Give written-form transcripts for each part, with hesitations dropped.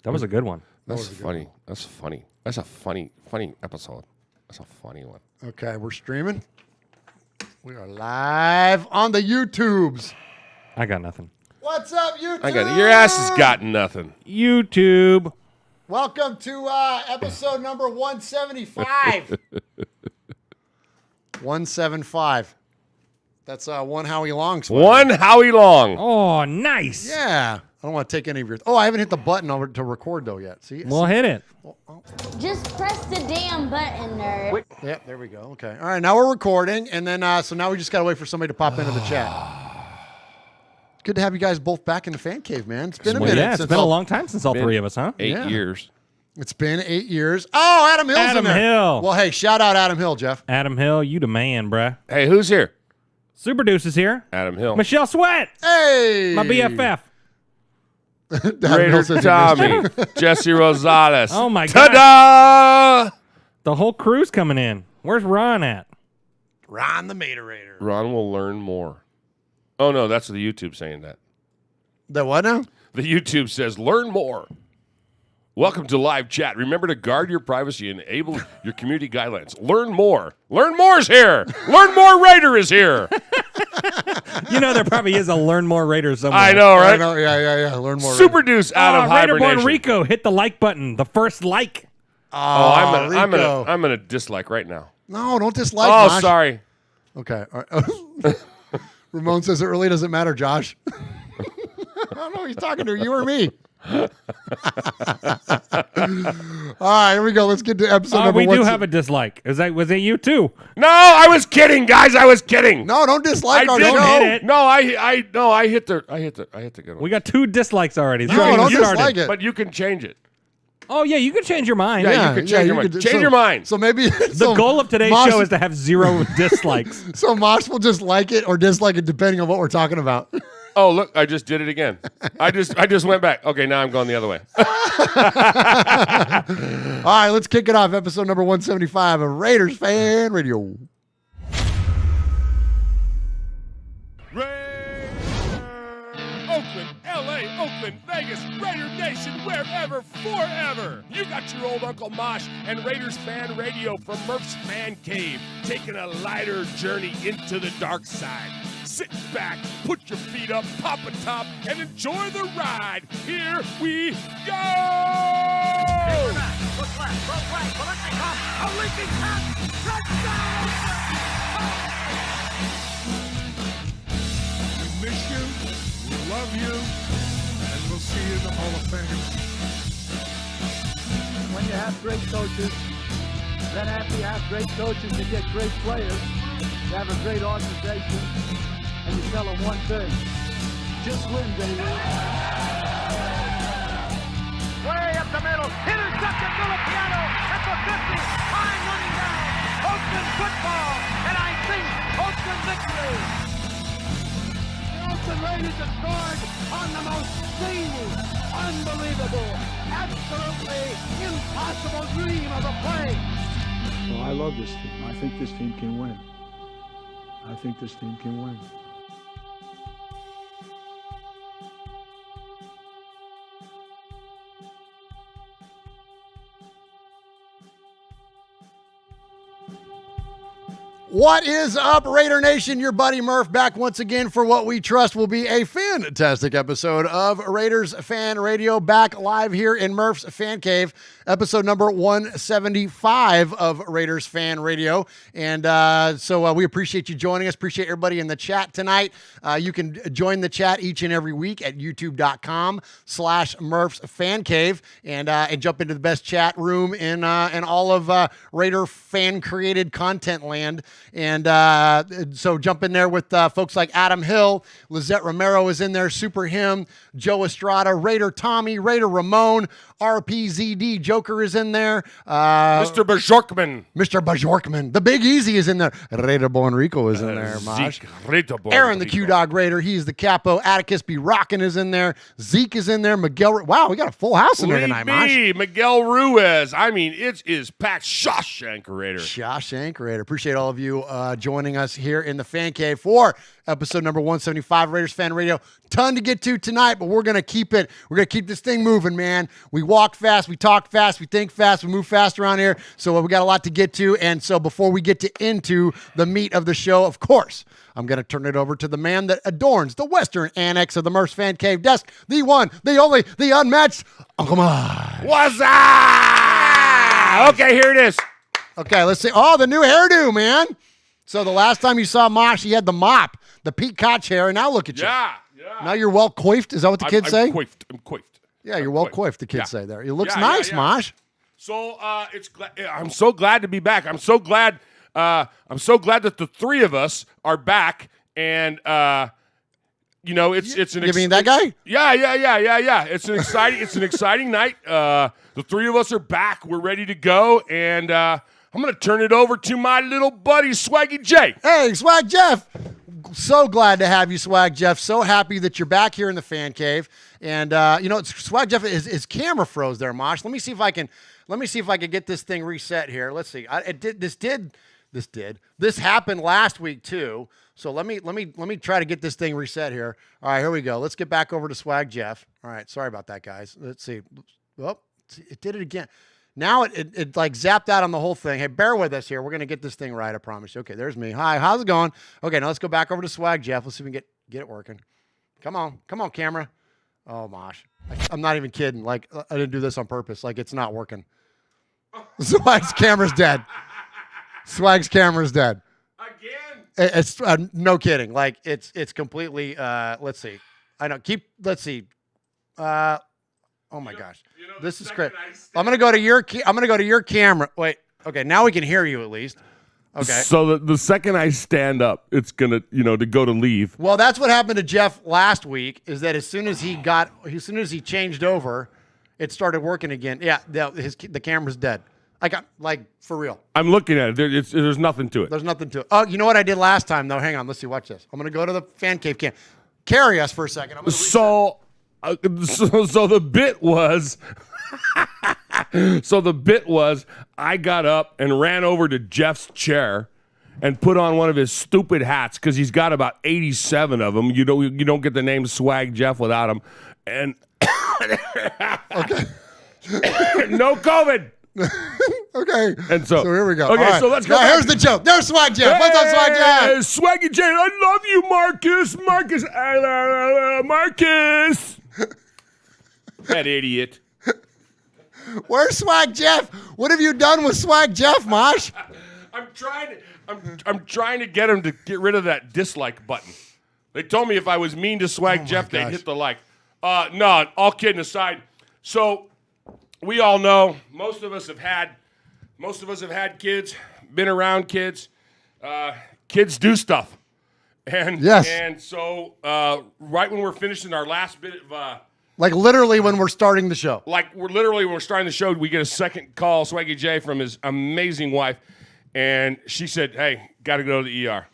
That was a good one. That's funny. That's funny. That's a funny episode. That's a funny one. Okay, we're streaming. We are live on the YouTubes. I got nothing. What's up, YouTube? Your ass has got nothing. YouTube. Welcome to episode number 175. 175. That's one Howie Long. Swaggy. One Howie Long. Oh, nice. Yeah. I don't want to take any of your... Oh, I haven't hit the button over to record, though, yet. See? We'll hit it. Just press the damn button, nerd. Yeah, there we go. Okay. All right, now we're recording, and then so now we just got to wait for somebody to pop into the chat. It's good to have you guys both back in the fan cave, man. It's been a minute. Yeah, it's been a long time since all three of us, huh? 8 years. It's been 8 years. Oh, Adam Hill's in there. Adam Hill. Well, hey, shout out Adam Hill, Jeff. Adam Hill, you the man, bruh. Hey, who's here? Super Deuce is here. Adam Hill. Michelle Sweat. Hey. My BFF. Raider Tommy. Jesse Rosales. Oh, my God. Ta-da! The whole crew's coming in. Where's Ron at? Ron the Materator. Ron will learn more. Oh, no, that's the YouTube saying that. The what now? The YouTube says, learn more. Welcome to live chat. Remember to guard your privacy and enable your community guidelines. Learn more. Learn more is here. Learn more Raider is here. You know, there probably is a Learn More Raider somewhere. I know, right? I know, yeah. Learn more. Super Deuce out of hibernation. Raiderborn Rico, hit the like button. The first like. I'm gonna dislike right now. No, don't dislike. Oh, Josh. sorry. Okay. All right. Ramon says it really doesn't matter, Josh. I don't know who he's talking to, you or me. All right, here we go. Let's get to episode number We one. do have a dislike. Was that you too? No, I was kidding, guys. I was kidding. No, don't dislike our didn't show. hit it. No, I hit the good one. We got 2 dislikes already. No, don't dislike it. But you can change it. Oh, yeah, you can change your mind. Yeah, you can change your mind. Change your mind. So maybe The goal of today's show is to have 0 dislikes. So Mosh will just like it or dislike it depending on what we're talking about. Oh, look, I just did it again. I just went back. Okay, now I'm going the other way. All right, let's kick it off. Episode number 175 of Raiders Fan Radio. Oakland, LA, Oakland, Vegas, Raider Nation, wherever, forever. You got your old Uncle Mosh and Raiders Fan Radio from Murph's Fan Cave, taking a lighter journey into the dark side. Sit back, put your feet up, pop a top, and enjoy the ride. Here we go! Look left, look right, a leaking pass, touchdown! We miss you, we love you, and we'll see you in the Hall of Fame. When you have great coaches, then after you have great coaches, you get great players, you have a great organization, and you tell them one thing, just win, baby. Way up the middle, intercepted Filipiano at the 50, high running down, Oakland football, and I think Oakland victory. The Oakland Raiders have scored on the most zany, unbelievable, absolutely impossible dream of a play. Well, I love this team. I think this team can win. I think this team can win. What is up, Raider Nation? Your buddy Murph back once again for what we trust will be a fantastic episode of Raiders Fan Radio, back live here in Murph's Fan Cave, episode number 175 of Raiders Fan Radio. And so we appreciate you joining us. Appreciate everybody in the chat tonight. You can join the chat each and every week at youtube.com/Murph's Fan Cave and jump into the best chat room in all of Raider fan created content land. And so jump in there with folks like Adam Hill, Lizette Romero is in there, Super Him, Joe Estrada, Raider Tommy, Raider Ramon, RPZD Joker is in there. Mr. Bajorkman. Mr. Bajorkman. The Big Easy is in there. Raider Rico is in there, Mosh. Aaron the Q-Dog Raider, he's the capo. Atticus B. Rockin' is in there. Zeke is in there. Miguel. Wow, we got a full house in there tonight, Mosh. Miguel Ruiz. I mean, it is packed. Shawshank Raider. Shawshank Raider. Appreciate all of you you joining us here in the Fan Cave for episode number 175 Raiders Fan Radio. Ton to get to tonight, but we're going to keep it. We're going to keep this thing moving, man. We walk fast, we talk fast, we think fast, we move fast around here. So we got a lot to get to. And so before we get into the meat of the show, of course, I'm going to turn it over to the man that adorns the Western Annex of the Murph's Fan Cave desk, the one, the only, the unmatched, Uncle Mike. What's up? Okay, here it is. Okay, let's see. Oh, the new hairdo, man. So the last time you saw Mosh, he had the mop, the Pete Koch hair, and now look at you. Yeah. Now you're well coiffed. Is that what the kids say? I'm coiffed. Yeah, you're well coiffed, the kids say there. It looks nice, Mosh. So I'm so glad to be back. I'm so glad that the three of us are back, and it's an. You mean that guy? Yeah. It's an exciting night. The three of us are back. We're ready to go, and I'm gonna turn it over to my little buddy Swaggy J. Hey, Swag Jeff. So glad to have you, Swag Jeff. So happy that you're back here in the Fan Cave. And Swag Jeff, his camera froze there, Mosh. Let me see if I can get this thing reset here. Let's see. This happened last week too. So let me try to get this thing reset here. All right, here we go. Let's get back over to Swag Jeff. All right, sorry about that, guys. Let's see. Oh, it did it again. Now it like zapped out on the whole thing. Hey, bear with us here. We're going to get this thing right, I promise you. Okay, there's me. Hi, how's it going? Okay, now let's go back over to Swag Jeff. Let's see if we can get it working. Come on, camera. Oh, Mosh. I'm not even kidding. Like, I didn't do this on purpose. Like, it's not working. Swag's camera's dead. Swag's camera's dead. Again? It's no kidding. Like, it's completely, let's see. Let's see. Oh my gosh, this is great. I'm gonna go to your camera. Wait, okay, now we can hear you at least. Okay. So the second I stand up, it's gonna to go to leave. Well, that's what happened to Jeff last week. Is that as soon as he changed over, it started working again. Yeah, the camera's dead. Like for real. I'm looking at it. There's nothing to it. There's nothing to it. Oh, you know what I did last time though? Hang on, let's see. Watch this. I'm gonna go to the Fan Cave cam. Carry us for a second. I'm gonna so the bit was I got up and ran over to Jeff's chair and put on one of his stupid hats because he's got about 87 of them. You don't get the name Swag Jeff without him. And okay. No COVID. Okay. And so here we go. Okay, right. so let's go. Now, here's the joke. There's Swag Jeff. What's up, Swag Jeff? Swaggy J, I love you, Marcus. Marcus. That idiot. Where's Swag Jeff? What have you done with Swag Jeff, Mosh? I'm trying to get him to get rid of that dislike button. They told me if I was mean to Swag Jeff, they'd hit the like. No, all kidding aside. So we all know most of us have had kids, been around kids. Kids do stuff. And yes. And so right when we're finishing our last bit of like literally when we're starting the show. When we're starting the show, we get a second call, Swaggy J, from his amazing wife. And she said, hey, got to go to the ER.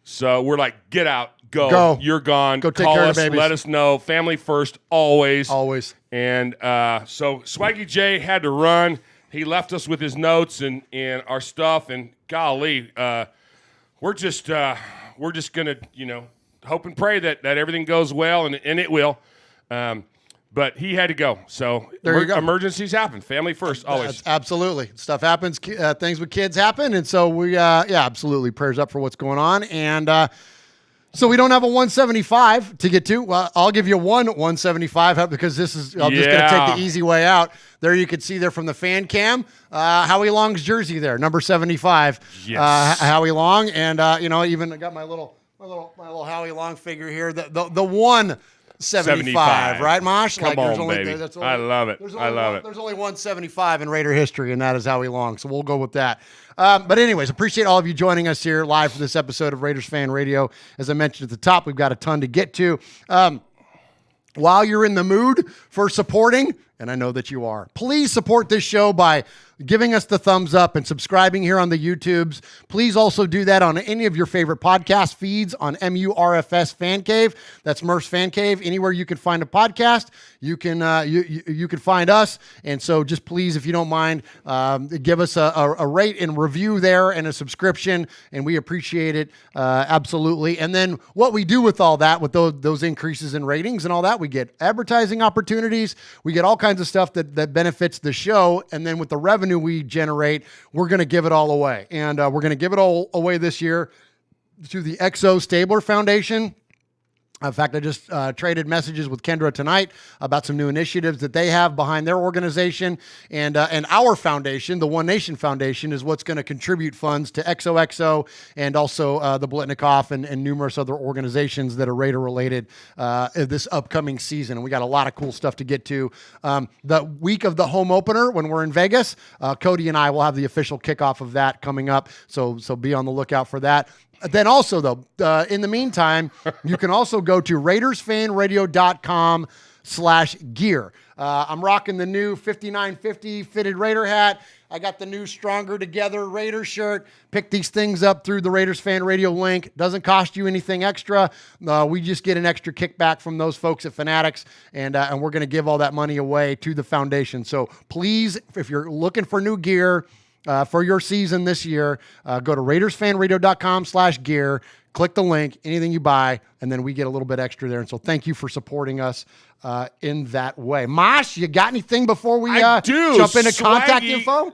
So we're like, get out, go. You're gone. Go take call care us, of the babies. let us know. Family first, always. Always. And so Swaggy J had to run. He left us with his notes and our stuff. And golly, we're just gonna, hope and pray that everything goes well, and it will. But he had to go. So there you go. Emergencies happen. Family first, always. Absolutely. Stuff happens. Things with kids happen. And so we, absolutely. Prayers up for what's going on. And so we don't have a 175 to get to. Well, I'll give you one 175 because I'm just going to take the easy way out. There you can see there from the fan cam, Howie Long's jersey there, number 75. Yes. Howie Long. And, even I got my little Howie Long figure here. The one 75, right, Mosh? Come on, baby. I love it. There's only 175 in Raider history, and that is Howie Long. So we'll go with that. But anyways, appreciate all of you joining us here live for this episode of Raiders Fan Radio. As I mentioned at the top, we've got a ton to get to. While you're in the mood for supporting, and I know that you are, please support this show by, giving us the thumbs up and subscribing here on the YouTubes. Please also do that on any of your favorite podcast feeds on MURFS Fan Cave. That's Murph's Fan Cave. Anywhere you can find a podcast, you can find us. And so just please, if you don't mind, give us a rate and review there and a subscription, and we appreciate it absolutely. And then what we do with all that, with those increases in ratings and all that, we get advertising opportunities. We get all kinds of stuff that benefits the show. And then with the revenue we generate, we're going to give it all away. And we're going to give it all away this year to the XOXO Foundation. In fact, I just traded messages with Kendra tonight about some new initiatives that they have behind their organization. And our foundation, the One Nation Foundation, is what's going to contribute funds to XOXO and also the Blitnikoff and numerous other organizations that are Raider-related this upcoming season. And we got a lot of cool stuff to get to. The week of the home opener, when we're in Vegas, Cody and I will have the official kickoff of that coming up. So be on the lookout for that. Then also, though, in the meantime, you can also go to RaidersFanRadio.com/gear. I'm rocking the new 5950 fitted Raider hat. I got the new Stronger Together Raider shirt. Pick these things up through the Raiders Fan Radio link. Doesn't cost you anything extra. We just get an extra kickback from those folks at Fanatics, and we're going to give all that money away to the foundation. So please, if you're looking for new gear, for your season this year, go to RaidersFanRadio.com/gear, click the link, anything you buy, and then we get a little bit extra there. And so thank you for supporting us in that way. Mosh, you got anything before we jump into contact info?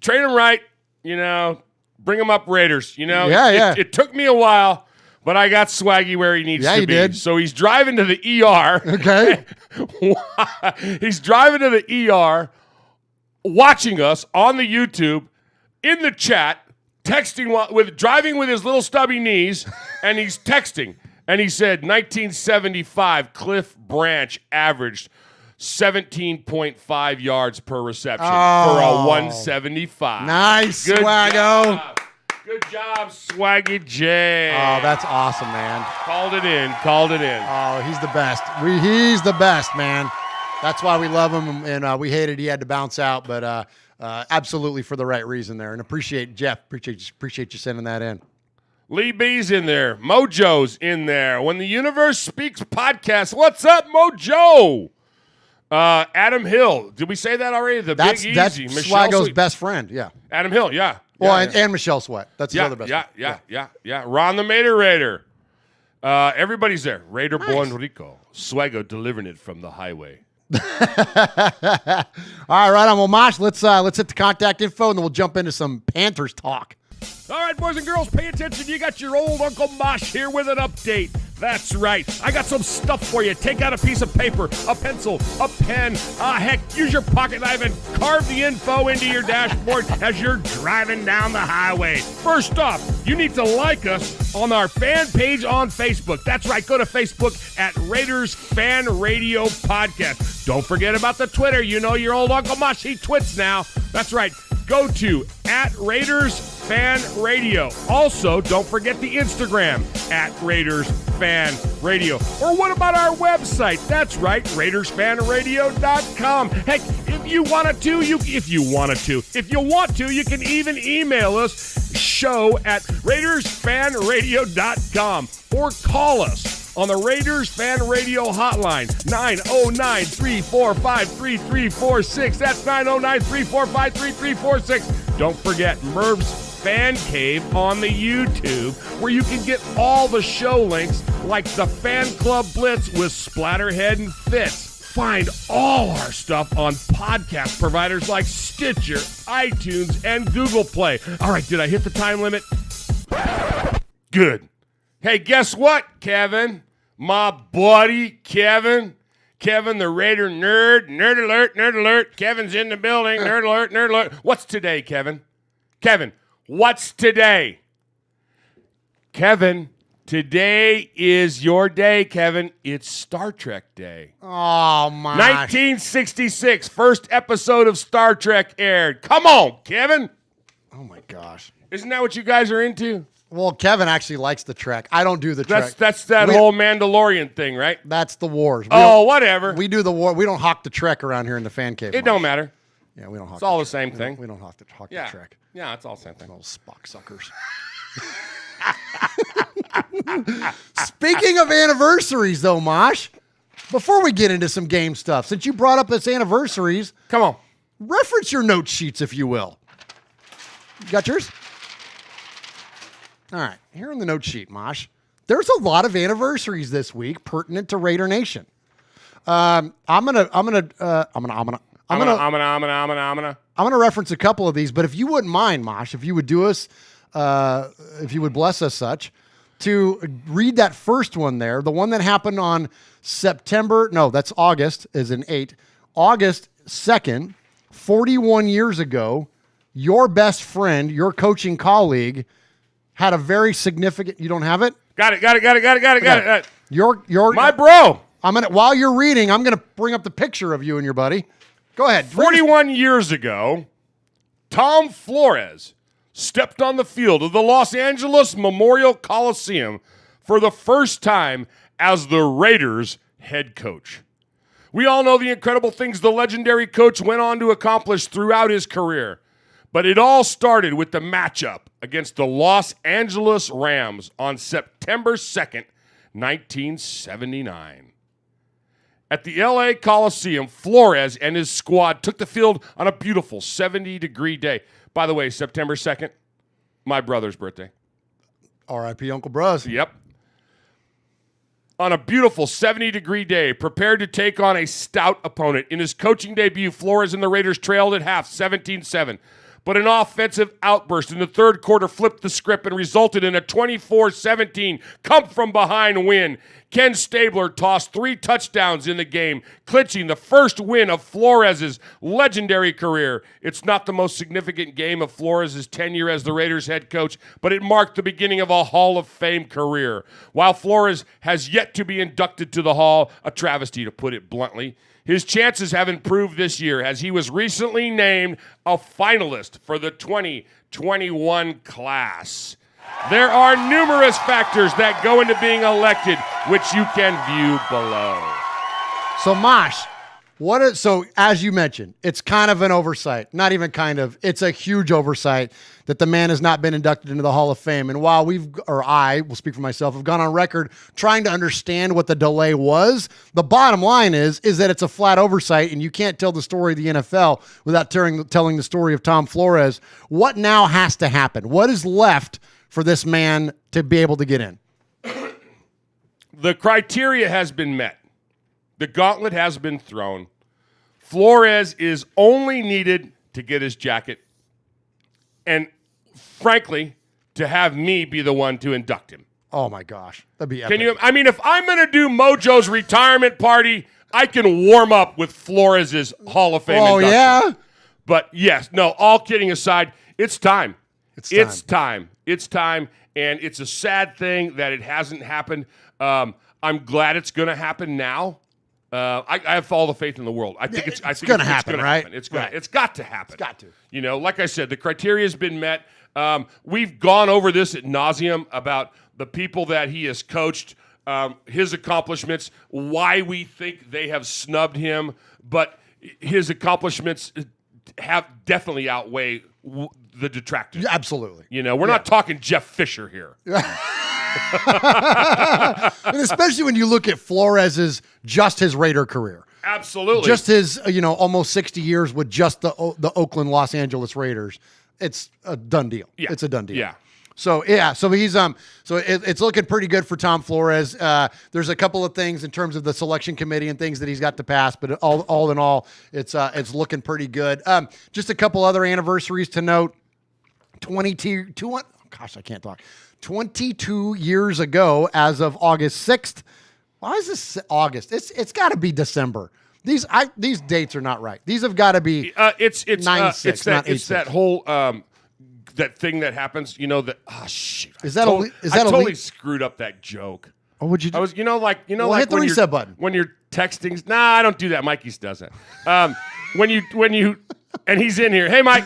Train them right, bring them up Raiders. It took me a while, but I got Swaggy where he needs to be. Did. So he's driving to the ER. Okay. He's driving to the ER, watching us on the YouTube, in the chat, texting driving with his little stubby knees, and he's texting. And he said 1975 Cliff Branch averaged 17.5 yards per reception for a 175. Nice, Good Swaggo. job. Good job, Swaggy Jeff. Oh, that's awesome, man. Called it in. Oh, he's the best. He's the best, man. That's why we love him, and we hated he had to bounce out, but absolutely for the right reason there. And appreciate Jeff. Appreciate you sending that in. Lee B's in there. Mojo's in there. When the Universe Speaks podcast. What's up, Mojo? Adam Hill. Did we say that already? Big Easy. That's Michelle Swaggo's Sweet. best friend, yeah. Adam Hill, yeah. Well, yeah. and Michelle Sweat. That's his other best friend. Yeah. Ron the Mater Raider. Everybody's there. Raider Born Rico. Swaggo delivering it from the highway. All right, right on. Well, Mosh, let's hit the contact info, and then we'll jump into some Panthers talk. All right, boys and girls, pay attention. You got your old Uncle Mosh here with an update. That's right. I got some stuff for you. Take out a piece of paper, a pencil, a pen. Heck, use your pocket knife and carve the info into your dashboard as you're driving down the highway. First off, you need to like us on our fan page on Facebook. That's right. Go to Facebook at Raiders Fan Radio Podcast. Don't forget about the Twitter. You know your old Uncle Mosh, he twits now. That's right. Go to at Raiders Fan Radio. Also, don't forget the Instagram at Raiders Fan Radio. Or what about our website? That's right, RaidersFanRadio.com. Heck, if you want to, you can even email us show@RaidersFanRadio.com or call us on the Raiders Fan Radio hotline, 909-345-3346. That's 909-345-3346. Don't forget Merv's Fan Cave on the YouTube, where you can get all the show links like the Fan Club Blitz with Splatterhead and Fitz. Find all our stuff on podcast providers like Stitcher, iTunes, and Google Play. All right, did I hit the time limit? Good. Hey, guess what, Kevin? My buddy, Kevin. Kevin, the Raider nerd. Nerd alert, nerd alert. Kevin's in the building. Nerd alert, nerd alert. What's today, Kevin? Kevin, what's today? Kevin, today is your day, Kevin. It's Star Trek Day. Oh, my. 1966, first episode of Star Trek aired. Come on, Kevin. Oh, my gosh. Isn't that what you guys are into? Well, Kevin actually likes the Trek. I don't do the Trek. That's that whole Mandalorian thing, right? That's the wars. Whatever. We do the war. We don't hawk the Trek around here in the fan cave. It don't matter. Yeah, we don't hockey. It's all the same thing. We don't hockey Yeah. trick. Yeah, it's all the same thing. Little Spock suckers. Speaking of anniversaries, though, Mosh, before we get into some game stuff, since you brought up this anniversaries, Come on. reference your note sheets, if you will. You got yours? All right, here on the note sheet, Mosh, there's a lot of anniversaries this week pertinent to Raider Nation. I'm gonna reference a couple of these, but if you wouldn't mind, Mosh, if you would do us, if you would bless us such, to read that first one there, the one that happened on August, is an 8. August 2nd, 41 years ago, your best friend, your coaching colleague, had a very significant, you don't have it? Got it. Your My bro. while you're reading, I'm gonna bring up the picture of you and your buddy. Go ahead. 41 years ago, Tom Flores stepped on the field of the Los Angeles Memorial Coliseum for the first time as the Raiders head coach. We all know the incredible things the legendary coach went on to accomplish throughout his career, but it all started with the matchup against the Los Angeles Rams on September 2nd, 1979. At the LA Coliseum, Flores and his squad took the field on a beautiful 70-degree day. By the way, September 2nd, my brother's birthday. R.I.P. Uncle Bruz. Yep. On a beautiful 70-degree day, prepared to take on a stout opponent. In his coaching debut, Flores and the Raiders trailed at half 17-7. But an offensive outburst in the third quarter flipped the script and resulted in a 24-17 come-from-behind win. Ken Stabler tossed 3 touchdowns in the game, clinching the first win of Flores' legendary career. It's not the most significant game of Flores' tenure as the Raiders head coach, but it marked the beginning of a Hall of Fame career. While Flores has yet to be inducted to the Hall, a travesty to put it bluntly, his chances have improved this year as he was recently named a finalist for the 2021 class. There are numerous factors that go into being elected, which you can view below. So, Mosh, so as you mentioned, it's kind of an oversight. Not even kind of. It's a huge oversight that the man has not been inducted into the Hall of Fame. And while I will speak for myself, have gone on record trying to understand what the delay was, the bottom line is that it's a flat oversight, and you can't tell the story of the NFL without telling the story of Tom Flores. What now has to happen? What is left for this man to be able to get in? The criteria has been met. The gauntlet has been thrown. Flores is only needed to get his jacket and, frankly, to have me be the one to induct him. Oh, my gosh. That'd be epic. If I'm going to do Mojo's retirement party, I can warm up with Flores' Hall of Fame induction. Yeah? But, yes, no, all kidding aside, it's time. It's time, and it's a sad thing that it hasn't happened. I'm glad it's going to happen now. I have all the faith in the world. I think it's going to happen, right? It's got to happen. It's got to. You know, like I said, the criteria has been met. We've gone over this ad nauseum about the people that he has coached, his accomplishments, why we think they have snubbed him, but his accomplishments have definitely outweigh the detractors. Yeah, absolutely. You know, we're not talking Jeff Fisher here. And especially when you look at Flores's just his Raider career. Absolutely. Just his, almost 60 years with just the Oakland Los Angeles Raiders. It's a done deal. Yeah. It's a done deal. Yeah. So he's it's looking pretty good for Tom Flores. There's a couple of things in terms of the selection committee and things that he's got to pass, but all in all, it's looking pretty good. Just a couple other anniversaries to note. 22 years ago, as of August 6th. Why is this August? It's got to be December. These dates are not right. These have got to be it's 9/6, not 8/6. It's that whole that thing that happens. You know that. Oh shit! Is that I totally screwed up that joke. Oh, would you? I was hit like the reset button when you're texting. Nah, I don't do that. Mikey's does that. When you and he's in here. Hey, Mike.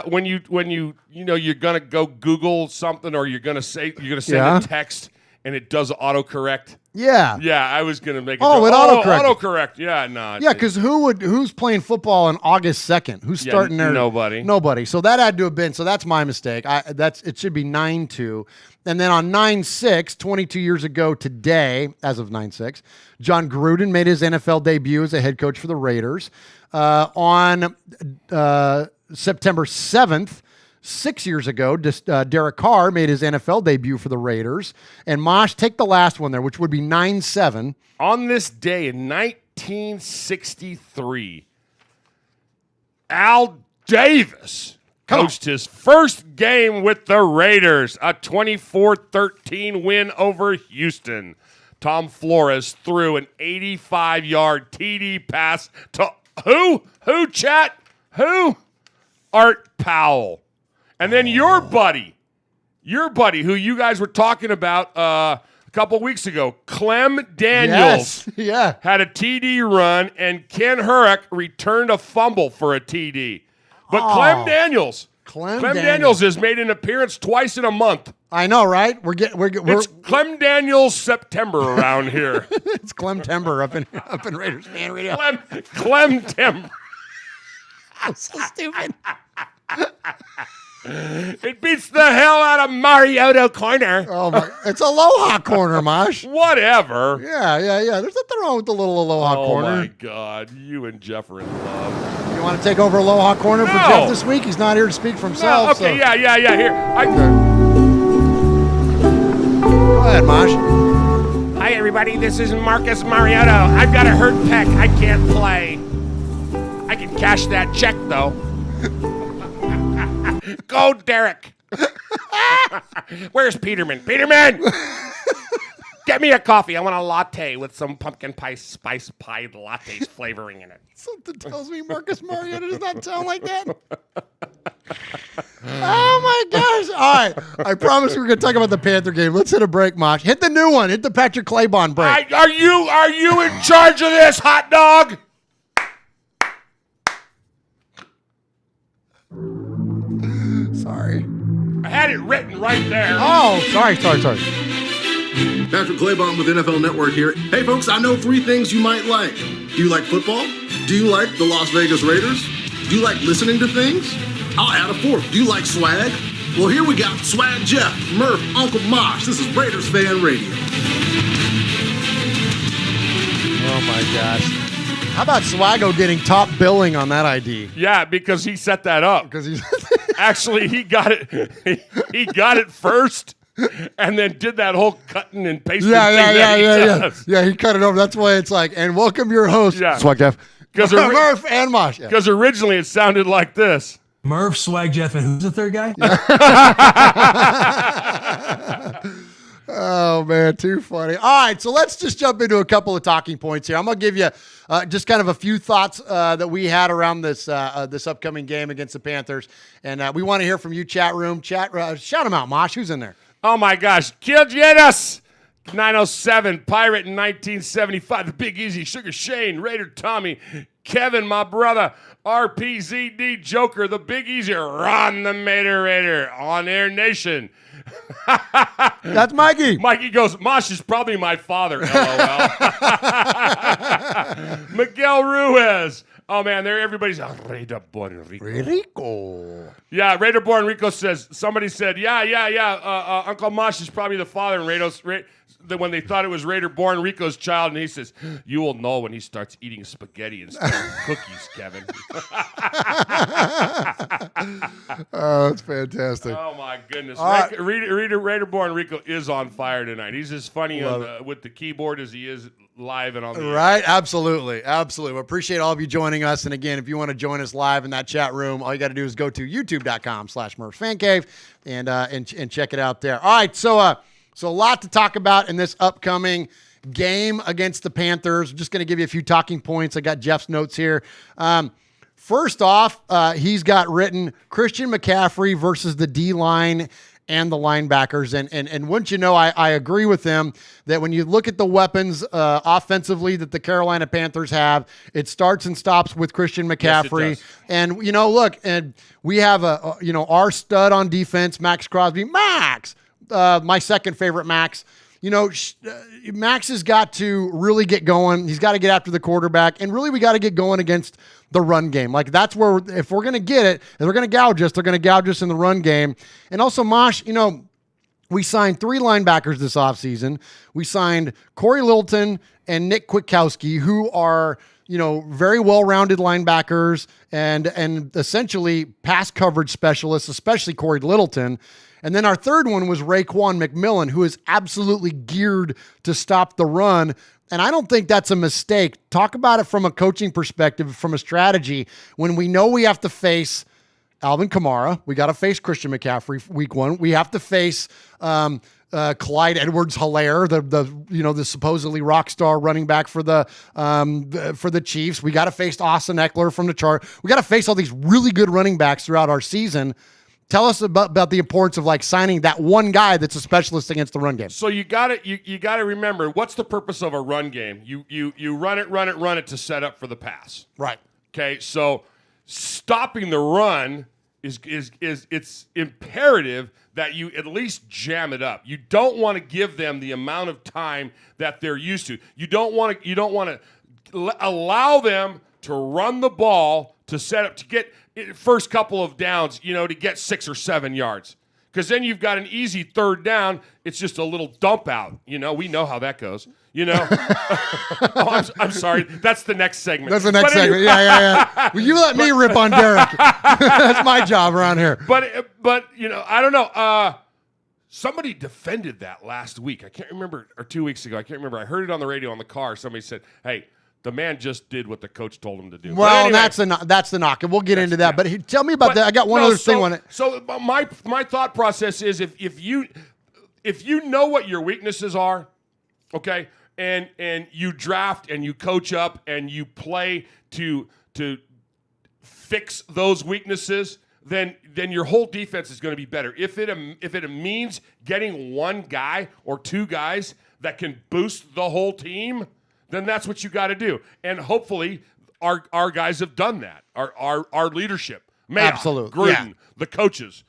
When you're gonna go Google something or you're gonna send a text and it does autocorrect. Yeah. Yeah, I was going to make a Oh, joke. it autocorrect. Autocorrect. Yeah, no. Yeah, because who's playing football on August 2nd? Who's starting there? Nobody. Nobody. So that had to have been. So that's my mistake. It should be 9-2. And then on 9-6, 22 years ago today, as of 9-6, John Gruden made his NFL debut as a head coach for the Raiders. On September 7th, 6 years ago, Derek Carr made his NFL debut for the Raiders. And Mosh, take the last one there, which would be 9-7. On this day in 1963, Al Davis coached his first game with the Raiders, a 24-13 win over Houston. Tom Flores threw an 85-yard TD pass to who? Who, chat? Who? Art Powell. And then your buddy, who you guys were talking about a couple weeks ago, Clem Daniels, had a TD run, and Ken Hurek returned a fumble for a TD. But Clem Daniels has made an appearance twice in a month. I know, right? It's Clem Daniels September around here. It's Clem Timber up in Raiders fan radio. Clem Timber. So stupid. It beats the hell out of Mariota corner. Oh my! It's Aloha corner, Mosh. Whatever. Yeah. There's nothing wrong with the little Aloha corner. Oh my God, you and Jeff are in love. You want to take over Aloha corner for Jeff this week? He's not here to speak for himself. Okay, so. yeah. Here, Go ahead, Mosh. Hi everybody, this is Marcus Mariota. I've got a hurt pec. I can't play. I can cash that check though. Go, Derek. Where's Peterman? Peterman! Get me a coffee. I want a latte with some pumpkin pie spice pie lattes flavoring in it. Something tells me Marcus Mariota does not sound like that. Oh, my gosh. All right. I promise we're going to talk about the Panther game. Let's hit a break, Mosh. Hit the new one. Hit the Patrick Claybon break. Are you in charge of this, hot dog? Sorry. I had it written right there. Oh, sorry. Patrick Claybon with NFL Network here. Hey, folks, I know 3 things you might like. Do you like football? Do you like the Las Vegas Raiders? Do you like listening to things? I'll add a 4th. Do you like swag? Well, here we got Swag Jeff, Murph, Uncle Mosh. This is Raiders Fan Radio. Oh, my gosh. How about Swaggo getting top billing on that ID? Yeah, because he set that up. Because he's actually he got it. He got it first, and then did that whole cutting and pasting thing that he does. Yeah, he cut it over. That's why it's like, and welcome your host, Swag Jeff, Murph and Mosh. Because originally it sounded like this. Murph, Swag Jeff, and who's the third guy? Oh, man, too funny. All right, so let's just jump into a couple of talking points here. I'm going to give you just kind of a few thoughts that we had around this this upcoming game against the Panthers. And we want to hear from you, chat room. Shout them out, Mosh. Who's in there? Oh, my gosh. Kiljadas, 907, Pirate in 1975, The Big Easy, Sugar Shane, Raider Tommy, Kevin, my brother, RPZD Joker, The Big Easy, Ron the Mater Raider, On Air Nation. That's Mikey. Mikey goes, Mosh is probably my father, LOL. Miguel Ruiz. Oh, man, everybody's Raider Born Rico. Yeah, Raider Born Rico says, somebody said, Uncle Mosh is probably the father in when they thought it was Raider Born Rico's child, and he says, you will know when he starts eating spaghetti instead of cookies, Kevin. Oh, that's fantastic. Oh, my goodness. Raider Born Rico is on fire tonight. He's as funny with the keyboard as he is live and on the right, absolutely. We appreciate all of you joining us. And again, if you want to join us live in that chat room, all you got to do is go to youtube.com/MurphsFanCave and check it out there. All right, so a lot to talk about in this upcoming game against the Panthers. I'm just going to give you a few talking points. I got Jeff's notes here. First off, he's got written Christian McCaffrey versus the D-line and the linebackers. And wouldn't you know, I agree with him that when you look at the weapons offensively that the Carolina Panthers have, it starts and stops with Christian McCaffrey. Yes, and, look, and we have our stud on defense, Max Crosby. Max! My second favorite Max. Max has got to really get going. He's got to get after the quarterback, and really we got to get going against the run game. Like that's where if we're going to get it, if they're going to gouge us, they're going to gouge us in the run game. And also, Mosh, we signed 3 linebackers this offseason. We signed Corey Littleton and Nick Kwiatkowski, who are very well-rounded linebackers and essentially pass coverage specialists, especially Corey Littleton. And then our third one was Raekwon McMillan, who is absolutely geared to stop the run. And I don't think that's a mistake. Talk about it from a coaching perspective, from a strategy. When we know we have to face Alvin Kamara, we got to face Christian McCaffrey week 1. We have to face Clyde Edwards-Helaire, the supposedly rock star running back for the Chiefs. We got to face Austin Eckler from the Chargers. We got to face all these really good running backs throughout our season. Tell us about the importance of signing that one guy that's a specialist against the run game. So you got to remember, what's the purpose of a run game? You run it to set up for the pass. Right. Okay. So stopping the run is it's imperative that you at least jam it up. You don't want to give them the amount of time that they're used to. You don't want to allow them to run the ball to set up to get first couple of downs, to get 6 or 7 yards. Because then you've got an easy third down. It's just a little dump out. We know how that goes. I'm sorry. That's the next segment. That's the next segment. Yeah. Well, you let me rip on Derek. That's my job around here. But I don't know. Somebody defended that last week. I can't remember, or 2 weeks ago. I can't remember. I heard it on the radio on the car. Somebody said, "Hey, the man just did what the coach told him to do." Well, anyway, that's the knock, and we'll get into that. But tell me about that. I got one other thing on it. So my thought process is if you know what your weaknesses are, okay, and you draft and you coach up and you play to fix those weaknesses, then your whole defense is going to be better. If it means getting one guy or 2 guys that can boost the whole team, then that's what you got to do. And hopefully our guys have done that. Our leadership, Mayock, absolutely, Gruden, the coaches,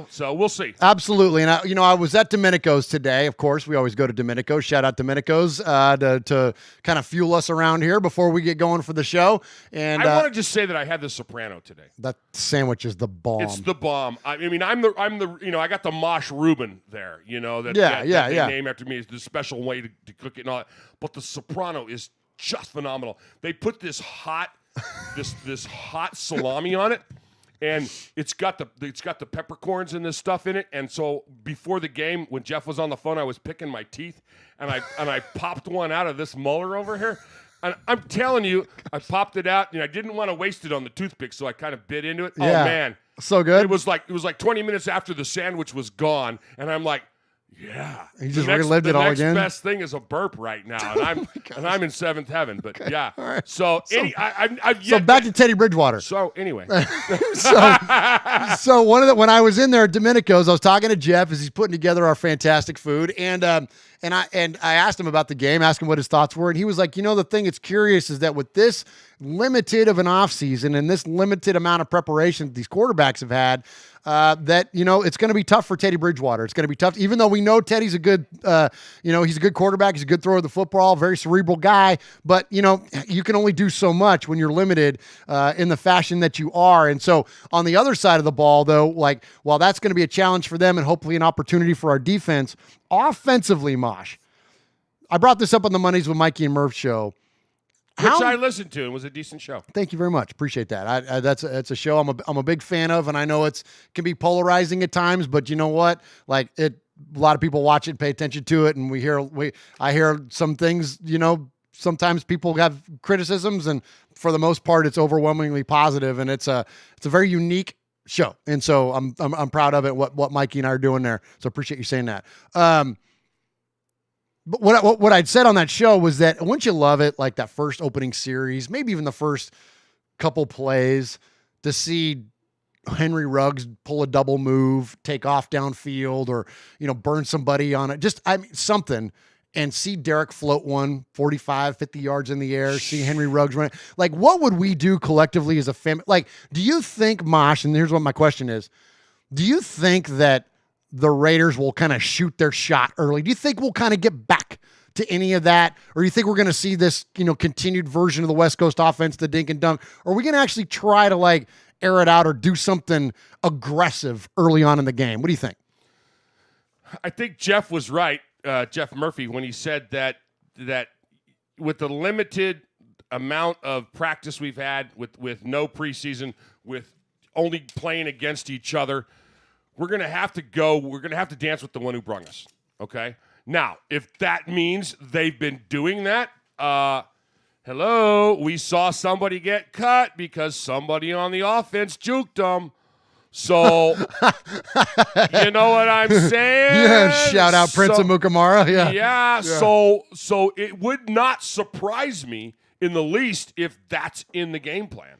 so we'll see. Absolutely. And I was at Domenico's today. Of course, we always go to Domenico's. Shout out Domenico's to kind of fuel us around here before we get going for the show. And I want to just say that I had the Soprano today. That sandwich is the bomb. It's the bomb. I mean, I'm the I got the Mosh Reuben there, that they name after me. Is the special way to cook it and all that. But the Soprano is just phenomenal. They put this hot salami on it. And it's got the peppercorns and this stuff in it. And so before the game, when Jeff was on the phone, I was picking my teeth, and I popped one out of this molar over here. And I'm telling you, I popped it out, and I didn't want to waste it on the toothpick, so I kind of bit into it. Yeah. Oh man, so good. It was like 20 minutes after the sandwich was gone, and I'm like, yeah. You just relived it all again? The next best thing is a burp right now, and I'm in seventh heaven. But okay. yeah. All right. So back to Teddy Bridgewater. So anyway. so when I was in there at Domenico's, I was talking to Jeff as he's putting together our fantastic food, and I asked him about the game, asked him what his thoughts were, and he was like, the thing that's curious is that with this limited of an offseason and this limited amount of preparation that these quarterbacks have had, that it's going to be tough for Teddy Bridgewater. It's going to be tough, even though we know Teddy's a good, he's a good quarterback. He's a good thrower of the football, very cerebral guy. But you can only do so much when you're limited in the fashion that you are. And so on the other side of the ball, though, while that's going to be a challenge for them and hopefully an opportunity for our defense, offensively, Mosh, I brought this up on the Mondays with Mikey and Murph show. Which I listened to and was a decent show. Thank you very much. Appreciate that. That's a show I'm a big fan of, and I know it can be polarizing at times, but you know what? A lot of people watch it, pay attention to it, and I hear some things. Sometimes people have criticisms, and for the most part, it's overwhelmingly positive, and it's a very unique show, and so I'm proud of it. What Mikey and I are doing there. So appreciate you saying that. But what I'd said on that show was that wouldn't you love it, like that first opening series, maybe even the first couple plays, to see Henry Ruggs pull a double move, take off downfield, or burn somebody on it, something, and see Derek float one 45, 50 yards in the air, see Henry Ruggs run. Like, what would we do collectively as a family? Like, do you think, Mosh, and here's what my question is, do you think that the Raiders will kind of shoot their shot early? Do you think we'll kind of get back to any of that? Or do you think we're going to see this, continued version of the West Coast offense, the dink and dunk? Or are we going to actually try to like air it out or do something aggressive early on in the game? What do you think? I think Jeff was right, Jeff Murphy, when he said that with the limited amount of practice we've had with no preseason, with only playing against each other, we're going to have to dance with the one who brung us, okay? Now, if that means they've been doing that, hello, we saw somebody get cut because somebody on the offense juked them. So, you know what I'm saying? Yeah, shout out Prince of Mukamara. Yeah. So it would not surprise me in the least if that's in the game plan.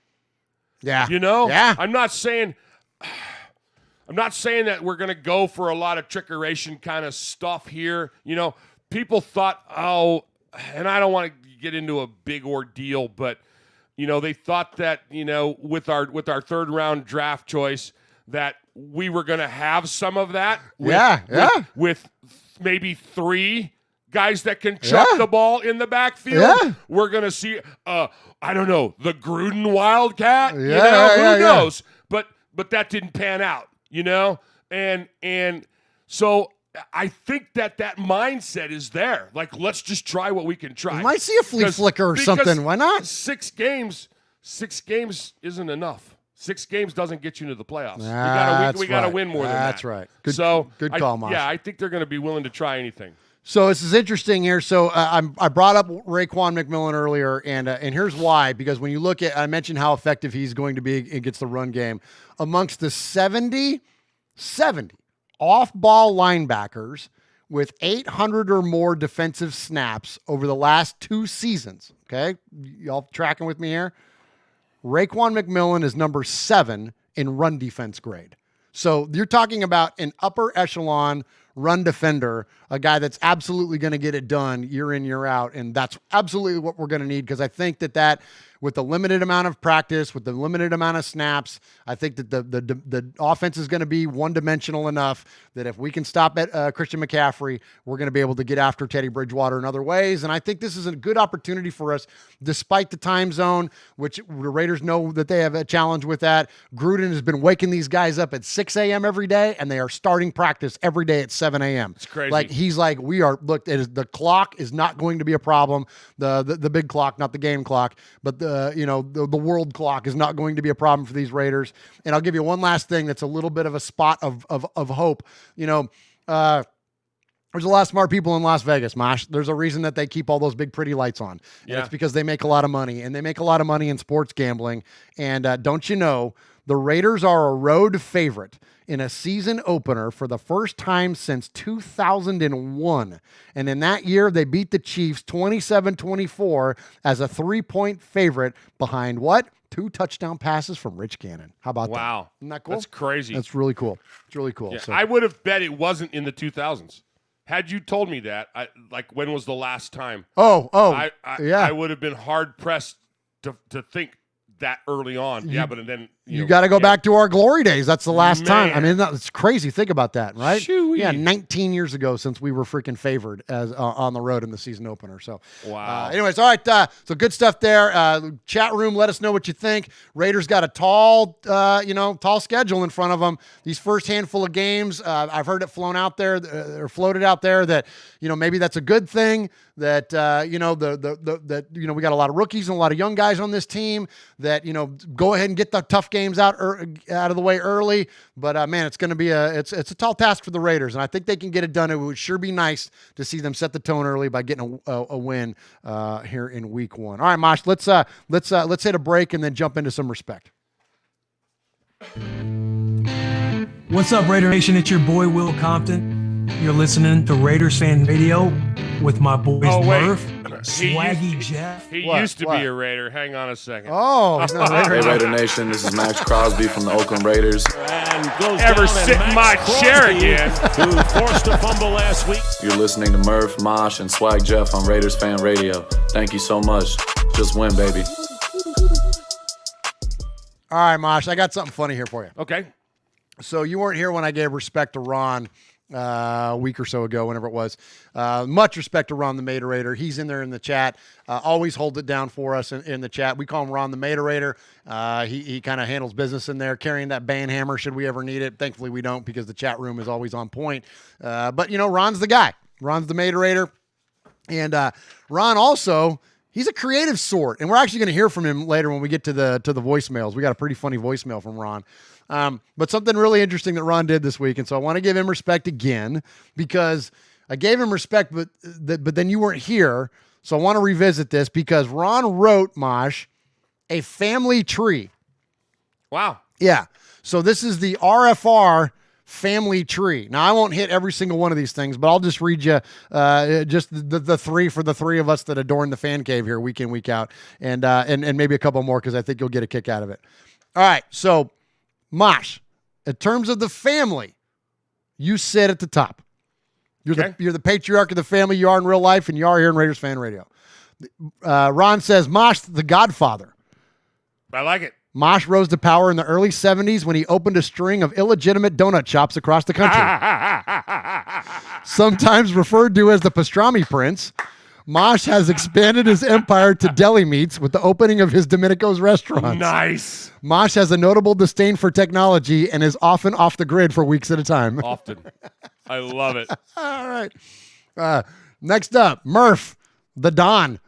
Yeah. Yeah. I'm not saying that we're going to go for a lot of trickeration kind of stuff here. People thought, and I don't want to get into a big ordeal, but they thought that, with our third round draft choice, that we were going to have some of that. With maybe 3 guys that can chuck the ball in the backfield. Yeah. We're going to see, I don't know, the Gruden Wildcat. Who knows? But that didn't pan out, And so I think that mindset is there. Like, let's just try what we can try. We might see a flea flicker or something. Why not? 6 games isn't enough. 6 games doesn't get you into the playoffs. We got to win more than that. That's right. Good call, Mosh. Yeah, I think they're going to be willing to try anything. So this is interesting here. So I brought up Raekwon McMillan earlier, and here's why. Because when you look at, I mentioned how effective he's going to be against the run game. Amongst the 70 off-ball linebackers with 800 or more defensive snaps over the last 2 seasons, okay? Y'all tracking with me here? Raekwon McMillan is number 7 in run defense grade. So you're talking about an upper echelon run defender, a guy that's absolutely going to get it done year in, year out. And that's absolutely what we're going to need, because I think that with the limited amount of practice, with the limited amount of snaps, I think that the offense is going to be one-dimensional enough that if we can stop at Christian McCaffrey, we're going to be able to get after Teddy Bridgewater in other ways. And I think this is a good opportunity for us, despite the time zone, which the Raiders know that they have a challenge with that. Gruden has been waking these guys up at 6 a.m. every day, and they are starting practice every day at 7 a.m. It's crazy. Like, he's like, the clock is not going to be a problem. The big clock, not the game clock, but the world clock is not going to be a problem for these Raiders. And I'll give you one last thing that's a little bit of a spot of hope. There's a lot of smart people in Las Vegas, Mosh. There's a reason that they keep all those big, pretty lights on. And it's because they make a lot of money, and they make a lot of money in sports gambling. And don't you know, the Raiders are a road favorite in a season opener for the first time since 2001. And in that year, they beat the Chiefs 27-24 as a 3-point favorite behind what? 2 touchdown passes from Rich Gannon. How about that? Wow. Isn't that cool? That's crazy. That's really cool. It's really cool. Yeah, So, I would have bet it wasn't in the 2000s. Had you told me that, when was the last time? I would have been hard-pressed to think that early on. But then you got to go back to our glory days. That's the last time. I mean, it's crazy. Think about that, right? Shoo-wee. Yeah, 19 years ago since we were freaking favored as on the road in the season opener. So, wow. Anyways, all right. So good stuff there. Chat room, let us know what you think. Raiders got a tall schedule in front of them. These first handful of games, I've heard it floated out there that maybe that's a good thing. That we got a lot of rookies and a lot of young guys on this team. That go ahead and get the tough games out of the way early. But man, it's going to be it's a tall task for the Raiders, and I think they can get it done. It would sure be nice to see them set the tone early by getting a win here in Week 1. All right, Mosh, let's hit a break and then jump into some respect. What's up, Raider Nation? It's your boy Will Compton. You're listening to Raiders Fan Radio with my boys Murph, Swaggy Jeff. He used to be a Raider. Hang on a second. Oh, he's not Hey, Raider Nation. This is Max Crosby from the Oakland Raiders. Ever sit in my chair again? Who forced a fumble last week. You're listening to Murph, Mosh, and Swag Jeff on Raiders Fan Radio. Thank you so much. Just win, baby. All right, Mosh, I got something funny here for you. Okay. So you weren't here when I gave respect to Ron a week or so ago, whenever it was. Much respect to Ron the Materator. He's in there in the chat. Always holds it down for us in the chat. We call him Ron the Materator. He kind of handles business in there, carrying that band hammer should we ever need it. Thankfully, we don't, because the chat room is always on point. But, Ron's the guy. Ron's the Materator. And Ron also, he's a creative sort. And we're actually going to hear from him later when we get to the voicemails. We got a pretty funny voicemail from Ron. But something really interesting that Ron did this week. And so I want to give him respect again, because I gave him respect, but then you weren't here. So I want to revisit this, because Ron wrote, Mosh, a family tree. Wow. Yeah. So this is the RFR family tree. Now, I won't hit every single one of these things, but I'll just read you just the three for the three of us that adorn the fan cave here week in, week out, and maybe a couple more, because I think you'll get a kick out of it. All right. So, Mosh, in terms of the family, you sit at the top. You're the patriarch of the family. You are in real life, and you are here in Raiders Fan Radio. Ron says, Mosh, the Godfather. I like it. Mosh rose to power in the early 70s when he opened a string of illegitimate donut shops across the country. Sometimes referred to as the Pastrami Prince, Mosh has expanded his empire to deli meats with the opening of his Domenico's restaurants. Nice. Mosh has a notable disdain for technology and is often off the grid for weeks at a time. Often. I love it. All right. Next up, Murph, the Don.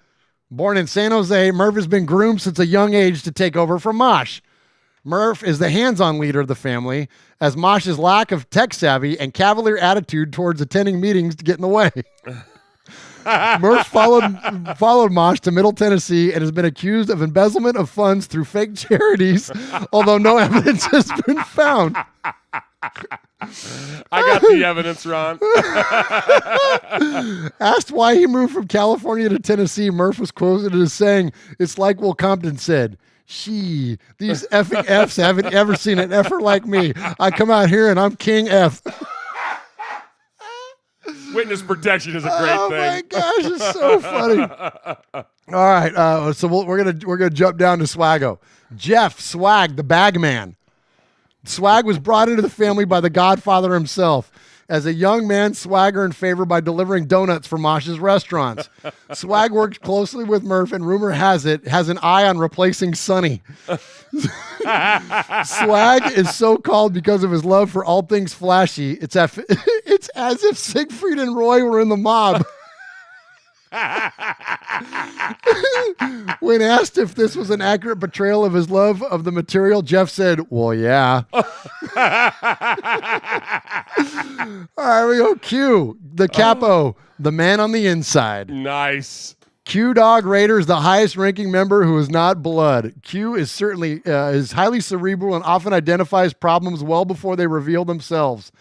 Born in San Jose, Murph has been groomed since a young age to take over from Mosh. Murph is the hands-on leader of the family, as Mosh's lack of tech savvy and cavalier attitude towards attending meetings to get in the way. Murph followed Mosh to Middle Tennessee and has been accused of embezzlement of funds through fake charities, although no evidence has been found. I got the evidence, Ron. Asked why he moved from California to Tennessee, Murph was quoted as saying, "It's like Will Compton said, these effing Fs haven't ever seen an effer like me. I come out here and I'm King F." Witness protection is a great thing. Oh my gosh, it's so funny. All right, so we're gonna jump down to Swaggo. Jeff Swag, the bag man. Swag was brought into the family by the Godfather himself. As a young man, Swag earned favor by delivering donuts for Mosh's restaurants. Swag worked closely with Murph, and rumor has it, has an eye on replacing Sonny. Swag is so called because of his love for all things flashy. It's as if Siegfried and Roy were in the mob. When asked if this was an accurate portrayal of his love of the material, Jeff said, "Well, yeah." All right, we go. Q, the capo, the man on the inside. Nice. Q Dog Raider is the highest ranking member who is not blood. Q is certainly is highly cerebral and often identifies problems well before they reveal themselves.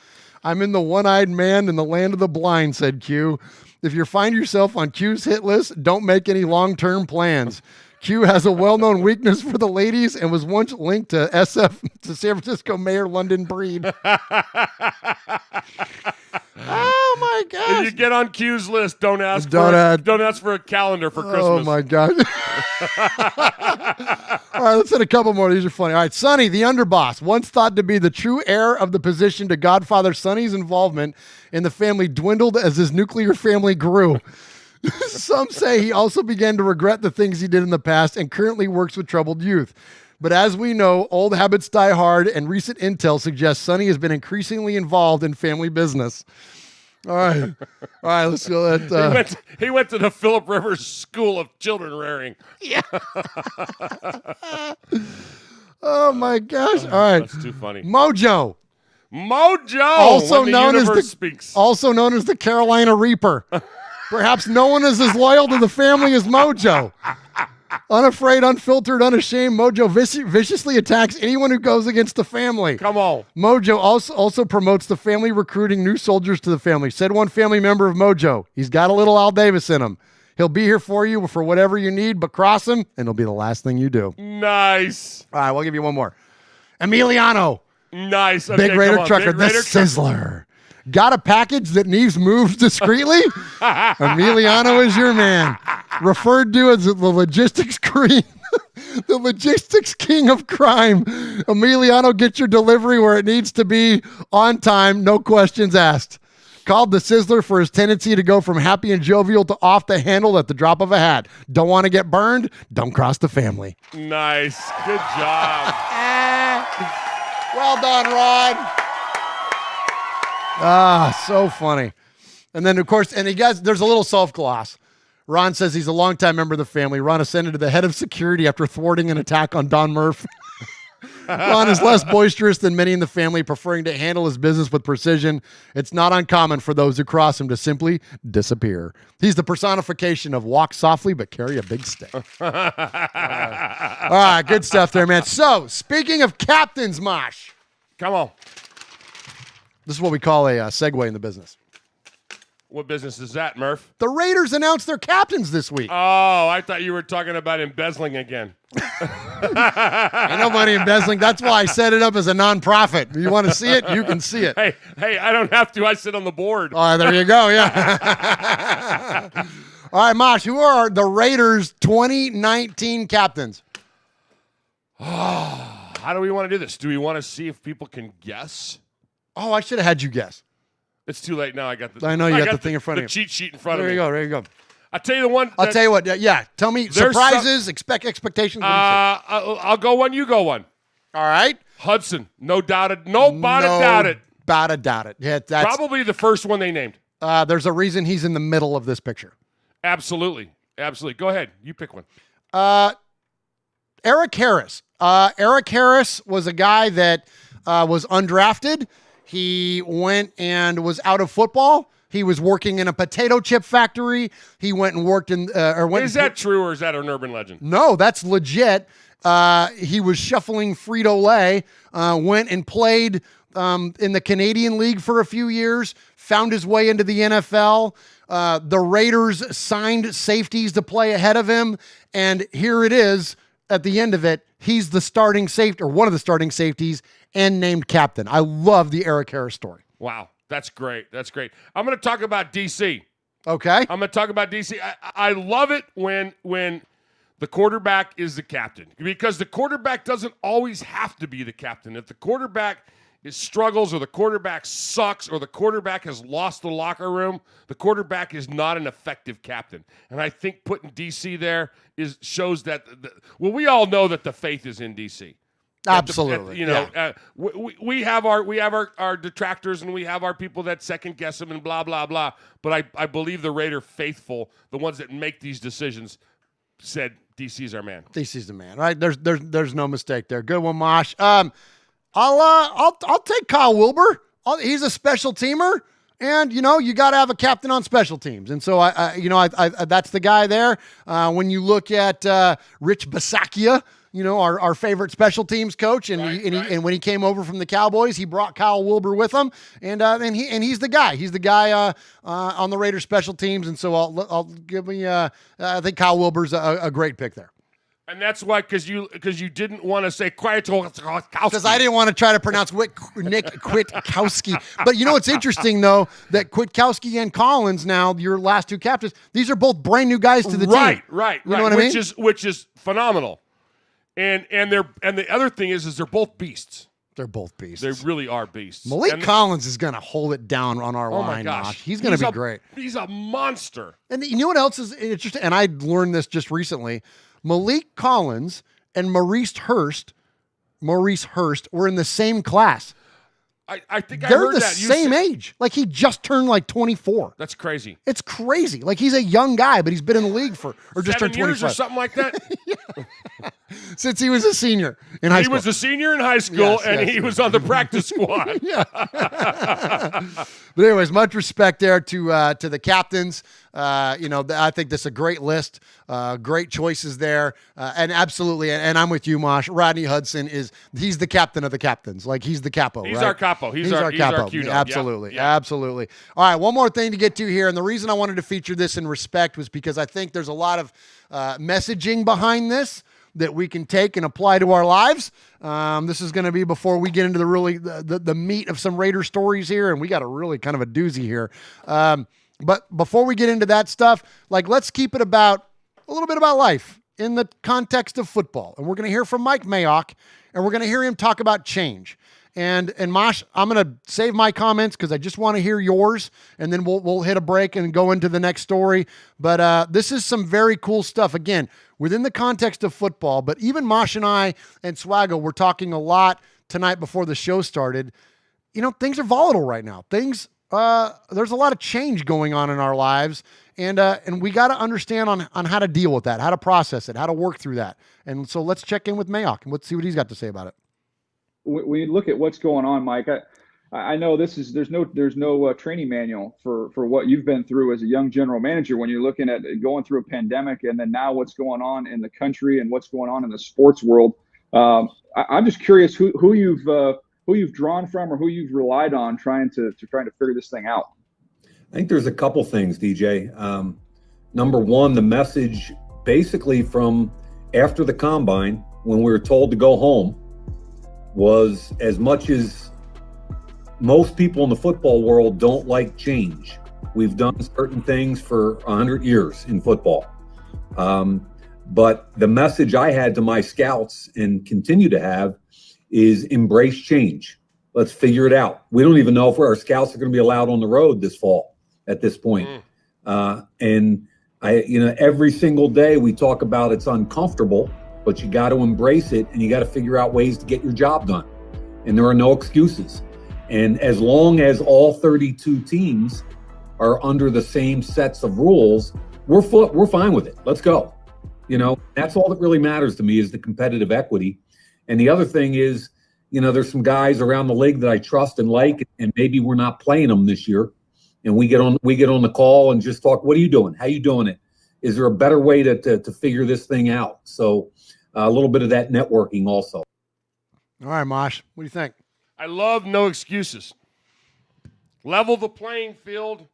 "I'm in the one-eyed man in the land of the blind," said Q. "If you find yourself on Q's hit list, don't make any long-term plans." Q has a well-known weakness for the ladies and was once linked to San Francisco Mayor London Breed. Oh my gosh! If you get on Q's list, don't ask for a calendar for Christmas. Oh my god! All right, let's hit a couple more. These are funny. All right, Sonny, the underboss, once thought to be the true heir of the position to Godfather Sonny's involvement in the family dwindled as his nuclear family grew. Some say he also began to regret the things he did in the past and currently works with troubled youth. But as we know, old habits die hard, and recent intel suggests Sonny has been increasingly involved in family business. All right, let's go. He went to the Philip Rivers School of Children Rearing. Yeah. Oh my gosh! All right, that's too funny. Mojo, also known as the Carolina Reaper. Perhaps no one is as loyal to the family as Mojo. Unafraid, unfiltered, unashamed, Mojo viciously attacks anyone who goes against the family. Come on. Mojo also promotes the family recruiting new soldiers to the family. Said one family member of Mojo, "He's got a little Al Davis in him. He'll be here for you for whatever you need, but cross him, and it'll be the last thing you do." Nice. All right, we'll give you one more. Emiliano. Nice. Okay, Big Raider Trucker, the Sizzler. Got a package that needs moved discreetly? Emiliano is your man. Referred to as the logistics queen. The logistics king of crime. Emiliano, get your delivery where it needs to be on time, no questions asked. Called the Sizzler for his tendency to go from happy and jovial to off the handle at the drop of a hat. Don't want to get burned? Don't cross the family. Nice. Good job. Well done, Ron. So funny. And then, of course, and there's a little self-gloss. Ron says he's a longtime member of the family. Ron ascended to the head of security after thwarting an attack on Don Murph. Ron is less boisterous than many in the family, preferring to handle his business with precision. It's not uncommon for those who cross him to simply disappear. He's the personification of walk softly but carry a big stick. All right, good stuff there, man. So, speaking of captains, Mosh. Come on. This is what we call a segue in the business. What business is that, Murph? The Raiders announced their captains this week. Oh, I thought you were talking about embezzling again. Ain't no money embezzling. That's why I set it up as a nonprofit. You want to see it? You can see it. Hey, I don't have to. I sit on the board. Oh, there you go. Yeah. All right, Mosh, who are the Raiders 2019 captains? How do we want to do this? Do we want to see if people can guess? Oh, I should have had you guess. It's too late now. I got the thing in front of you. The cheat sheet in front of me. There you go. I'll tell you the one. I'll tell you what. Yeah. Tell me surprises, expectations. I'll go one. You go one. All right. Hudson. No doubted. Nobody doubted. Doubt it. Yeah, that's probably the first one they named. There's a reason he's in the middle of this picture. Absolutely. Go ahead. You pick one. Eric Harris. Eric Harris was a guy that was undrafted. He went and was out of football. He was working in a potato chip factory. He went and worked in. Is that true or is that an urban legend? No, that's legit. He was shuffling Frito-Lay. Went and played in the Canadian League for a few years. Found his way into the NFL. The Raiders signed safeties to play ahead of him, and here it is. At the end of it, he's the starting safety, or one of the starting safeties, and named captain. I love the Eric Harris story. Wow, that's great. I'm going to talk about DC. Okay. I'm going to talk about DC. I love it when the quarterback is the captain, because the quarterback doesn't always have to be the captain. If the quarterback struggles, or the quarterback sucks, or the quarterback has lost the locker room, the quarterback is not an effective captain. And I think putting DC there shows that. We all know that the faith is in DC. Absolutely. We have our detractors, and we have our people that second guess them and blah blah blah. But I believe the Raider faithful, the ones that make these decisions, said DC's our man. DC's the man, right? There's no mistake there. Good one, Mosh. I'll take Kyle Wilbur. He's a special teamer, and you got to have a captain on special teams. And so I that's the guy there. When you look at Rich Bisaccia, our favorite special teams coach, and when he came over from the Cowboys, he brought Kyle Wilbur with him, and he's the guy. He's the guy on the Raiders special teams, and so I'll give me. I think Kyle Wilbur's a great pick there. And that's why, because you didn't want to say Kwiatkowski. Because I didn't want to try to pronounce Nick Kwiatkowski. But it's interesting, though, that Kwiatkowski and Collins, now your last two captains, these are both brand new guys to the team. Right. You know what I mean? Which is phenomenal. And the other thing is they're both beasts. They're both beasts. They really are beasts. Malik Collins is going to hold it down on our line. My gosh. Josh. He's going to be great. He's a monster. And you know what else is interesting? And I learned this just recently. Malik Collins and Maurice Hurst were in the same class. I think they're I heard the that. same age. Like he just turned 24. That's crazy. It's crazy. Like he's a young guy, but he's been in the league just turned 7 years 25 or something like that. Since he was a senior in high school. He was a senior in high school, he was on the practice squad. Yeah. But anyways, much respect there to the captains. I think this is a great list. Great choices there. And absolutely, and I'm with you, Mosh. Rodney Hudson he's the captain of the captains. Like he's the capo. He's right? our capo. He's our capo. Q-dog. Absolutely. Yeah. Absolutely. All right, one more thing to get to here. And the reason I wanted to feature this in respect was because I think there's a lot of messaging behind this that we can take and apply to our lives. This is going to be before we get into the meat of some Raider stories here, and we got a really kind of a doozy here. But before we get into that stuff, let's keep it about a little bit about life. in the context of football. And we're going to hear from Mike Mayock, and we're going to hear him talk about change. And Mosh, I'm going to save my comments because I just want to hear yours, and then we'll hit a break and go into the next story. But this is some very cool stuff. Again, within the context of football, but even Mosh and I and Swaggo were talking a lot tonight before the show started. You know, things are volatile right now. There's a lot of change going on in our lives, and we got to understand on how to deal with that, how to process it, how to work through that. And so let's check in with Mayock and let's see what he's got to say about it. When you look at what's going on, Mike, I know there's no training manual for what you've been through as a young general manager when you're looking at going through a pandemic and then now what's going on in the country and what's going on in the sports world. I'm just curious who you've drawn from or who you've relied on trying to figure this thing out. I think there's a couple things, DJ. Number one, the message basically from after the combine when we were told to go home was, as much as most people in the football world don't like change, we've done certain things for 100 years in football. But the message I had to my scouts and continue to have is embrace change. Let's figure it out. We don't even know if our scouts are going to be allowed on the road this fall at this point. And every single day we talk about it's uncomfortable, but you got to embrace it and you got to figure out ways to get your job done. And there are no excuses. And as long as all 32 teams are under the same sets of rules, we're fine with it. Let's go. That's all that really matters to me is the competitive equity. And the other thing is, there's some guys around the league that I trust and like, and maybe we're not playing them this year. And we get on the call and just talk, what are you doing? How you doing it? Is there a better way to figure this thing out? So a little bit of that networking also. All right, Mosh, what do you think? I love no excuses. Level the playing field,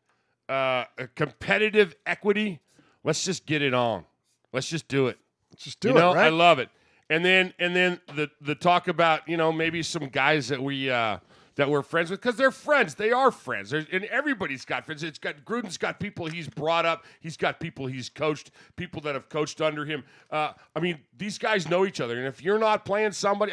competitive equity. Let's just get it on. Let's just do it. Let's just do it, right? I love it. And then the talk about, maybe some guys that we're friends with, because they're friends. They are friends. And everybody's got friends. Gruden's got people he's brought up. He's got people he's coached, people that have coached under him. These guys know each other. And if you're not playing somebody,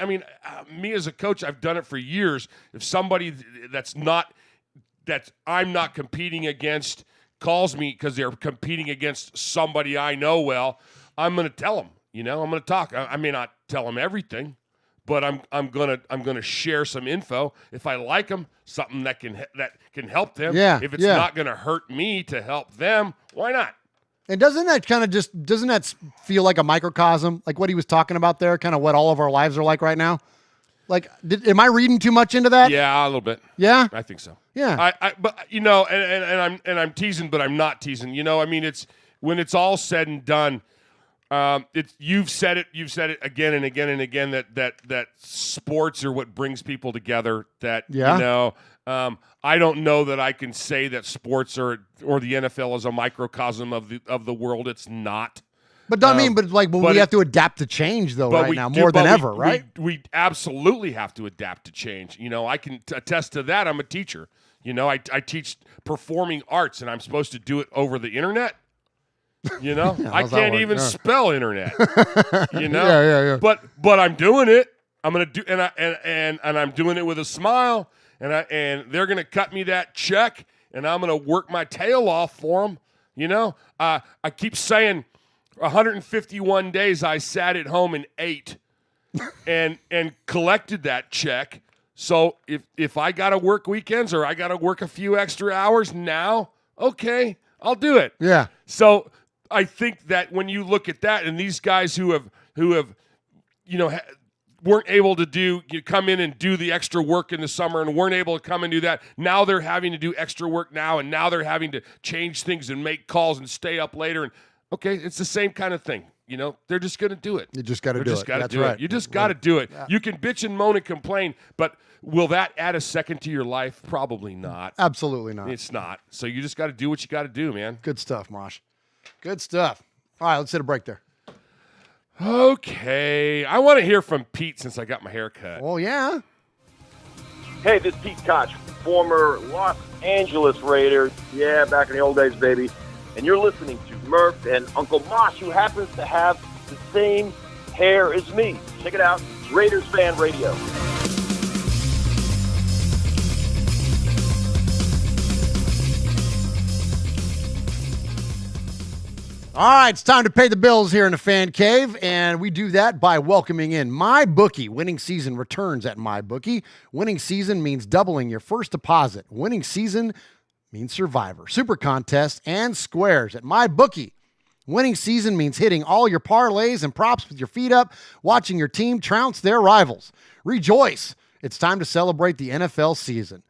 me as a coach, I've done it for years. If somebody that I'm not competing against calls me because they're competing against somebody I know well, I'm going to tell them. I'm going to talk. I may not tell them everything, but I'm gonna share some info if I like them, something that can help them. Yeah, if it's not gonna hurt me to help them, why not? And doesn't that feel like a microcosm, like what he was talking about there, kind of what all of our lives are like right now? Like, am I reading too much into that? Yeah, a little bit. Yeah, I think so. Yeah, but I'm teasing, but I'm not teasing. It's when it's all said and done. You've said it again and again and again that sports are what brings people together. I don't know that I can say that sports or the NFL is a microcosm of the world. It's not. But we have to adapt to change though right now more than ever, right? We absolutely have to adapt to change. I can attest to that. I'm a teacher. I teach performing arts, and I'm supposed to do it over the internet. I can't even spell internet. Yeah. But I'm doing it. I'm gonna do, and I'm doing it with a smile. And they're gonna cut me that check, and I'm gonna work my tail off for them. I keep saying 151 days I sat at home and ate, and collected that check. So if I gotta work weekends or I gotta work a few extra hours now, okay, I'll do it. Yeah. So I think that when you look at that, and these guys who have weren't able to come in and do the extra work in the summer and weren't able to come and do that, now they're having to do extra work now, and now they're having to change things and make calls and stay up later. And okay, it's the same kind of thing. They're just going to do it. You just got to do it. That's right. You just got to do it. Yeah. You can bitch and moan and complain, but will that add a second to your life? Probably not. Absolutely not. It's not. So you just got to do what you got to do, man. Good stuff, Mosh. Good stuff. All right, let's hit a break there. Okay. I want to hear from Pete since I got my hair cut. Oh, yeah. Hey, this is Pete Koch, former Los Angeles Raider. Yeah, back in the old days, baby. And you're listening to Murph and Uncle Mosh, who happens to have the same hair as me. Check it out, Raiders Fan Radio. All right, it's time to pay the bills here in the Fan Cave, and we do that by welcoming in MyBookie. Winning season returns at MyBookie. Winning season means doubling your first deposit. Winning season means Survivor, Super Contest, and Squares at MyBookie. Winning season means hitting all your parlays and props with your feet up, watching your team trounce their rivals. Rejoice! It's time to celebrate the NFL season.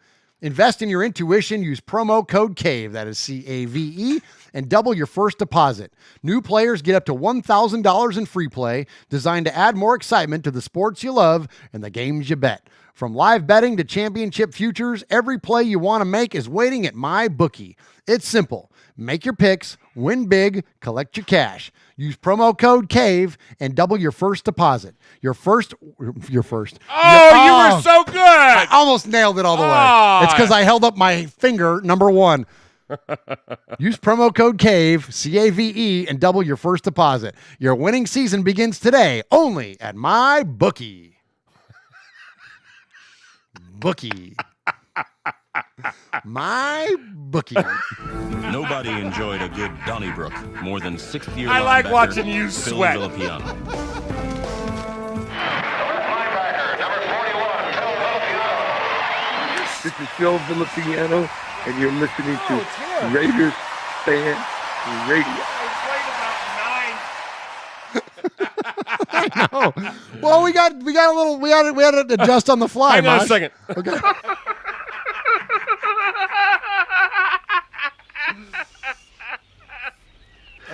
Invest in your intuition. Use promo code CAVE, that is C-A-V-E, and double your first deposit. New players get up to $1,000 in free play, designed to add more excitement to the sports you love and the games you bet. From live betting to championship futures, every play you want to make is waiting at MyBookie. It's simple. Make your picks, win big, collect your cash. Use promo code CAVE and double your first deposit. Your first. Oh, you were so good. I almost nailed it all the way. It's because I held up my finger, number one. Use promo code CAVE, C-A-V-E, and double your first deposit. Your winning season begins today, only at MyBookie. Bookie. MyBookie. Nobody enjoyed a good Donnybrook more than 6th-year I like linebacker watching you Phil sweat. Villapiano. This is Phil Villapiano, and you're listening to Raiders Fan Radio. I know. Well, we had to adjust on the fly. Hang on Mosh. a second. Okay.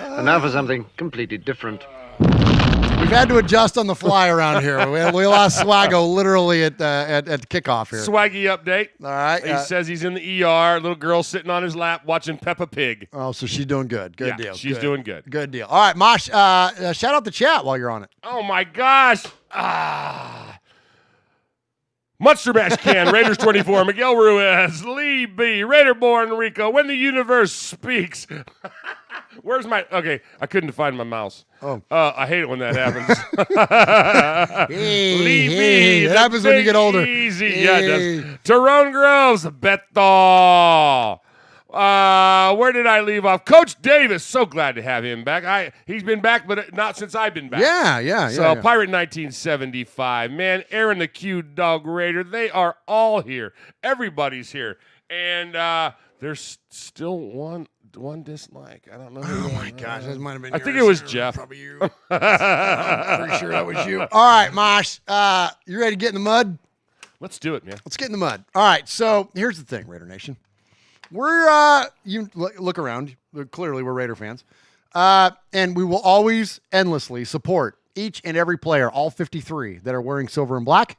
And now for something completely different. We've had to adjust on the fly around here. We lost Swaggo literally at kickoff here. Swaggy update. All right. He says he's in the ER. Little girl sitting on his lap watching Peppa Pig. Oh, so she's doing good. Good deal. She's doing good. Good deal. All right, Mosh, shout out the chat while you're on it. Oh, my gosh. Monster Mash Can, Raiders 24, Miguel Ruiz, Lee B, Raiderborn Rico, When the Universe Speaks. Where's my... Okay, I couldn't find my mouse. Oh. I hate it when that happens. Hey, Lee B, hey, it happens when you get older. Easy. Hey. Yeah, it does. Tyrone Groves, Beto. Where did I leave off? Coach Davis, so glad to have him back. He's been back, but not since I've been back. Yeah. So Pirate 1975, man, Aaron the Q Dog Raider, they are all here. Everybody's here, and there's still one dislike. I don't know. Oh my gosh, that might have been. I think it was Jeff. Probably you. I'm pretty sure that was you. All right, Mosh, you ready to get in the mud? Let's do it, man. Let's get in the mud. All right. So here's the thing, Raider Nation. We're you look around. Clearly, we're Raider fans, and we will always endlessly support each and every player, all 53 that are wearing silver and black,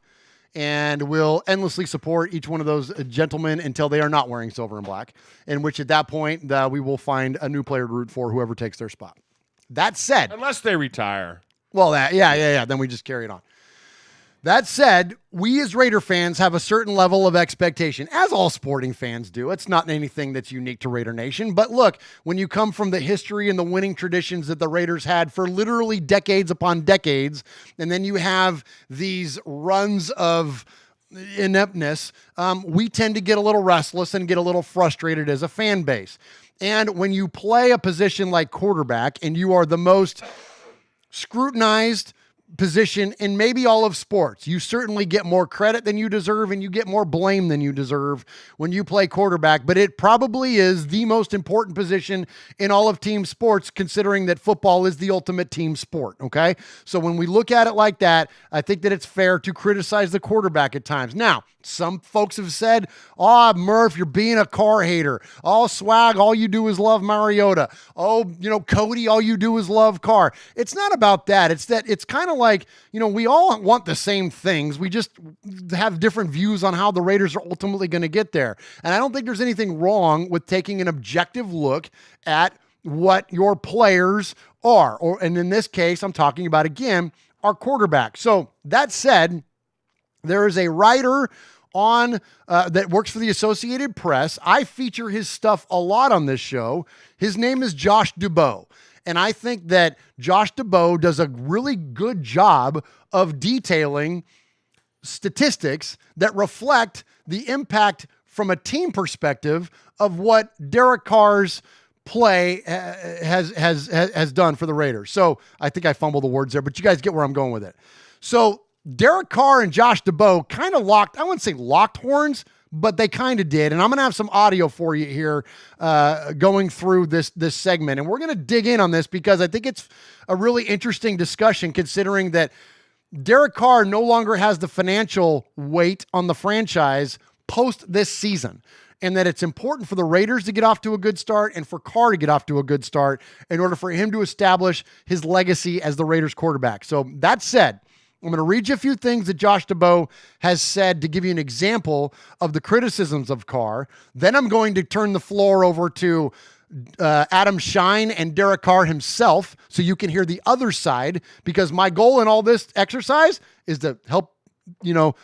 and we'll endlessly support each one of those gentlemen until they are not wearing silver and black. In which, at that point, we will find a new player to root for, whoever takes their spot. That said, unless they retire. Well, then we just carry it on. That said, we as Raider fans have a certain level of expectation, as all sporting fans do. It's not anything that's unique to Raider Nation. But look, when you come from the history and the winning traditions that the Raiders had for literally decades upon decades, and then you have these runs of ineptness, we tend to get a little restless and get a little frustrated as a fan base. And when you play a position like quarterback and you are the most scrutinized position in maybe all of sports, you certainly get more credit than you deserve and you get more blame than you deserve when you play quarterback, but it probably is the most important position in all of team sports, considering that football is the ultimate team sport. Okay. So when we look at it like that, I think that it's fair to criticize the quarterback at times. Now, some folks have said, oh, Murph, you're being a Carr hater. Oh, Swag, all you do is love Mariota. Oh, Cody, all you do is love Carr. It's not about that. It's that it's kind of like, we all want the same things. We just have different views on how the Raiders are ultimately going to get there. And I don't think there's anything wrong with taking an objective look at what your players are. And in this case, I'm talking about, again, our quarterback. So that said, there is a writer on that works for the Associated Press. I feature his stuff a lot on this show. His name is Josh Dubow. And I think that Josh Dubow does a really good job of detailing statistics that reflect the impact from a team perspective of what Derek Carr's play has done for the Raiders. So I think I fumbled the words there, but you guys get where I'm going with it. So Derek Carr and Josh Dubow kind of I wouldn't say locked horns, but they kind of did. And I'm going to have some audio for you here going through this segment. And we're going to dig in on this because I think it's a really interesting discussion considering that Derek Carr no longer has the financial weight on the franchise post this season, and that it's important for the Raiders to get off to a good start and for Carr to get off to a good start in order for him to establish his legacy as the Raiders quarterback. So that said, I'm going to read you a few things that Josh Dubow has said to give you an example of the criticisms of Carr. Then I'm going to turn the floor over to Adam Shine and Derek Carr himself so you can hear the other side, because my goal in all this exercise is to help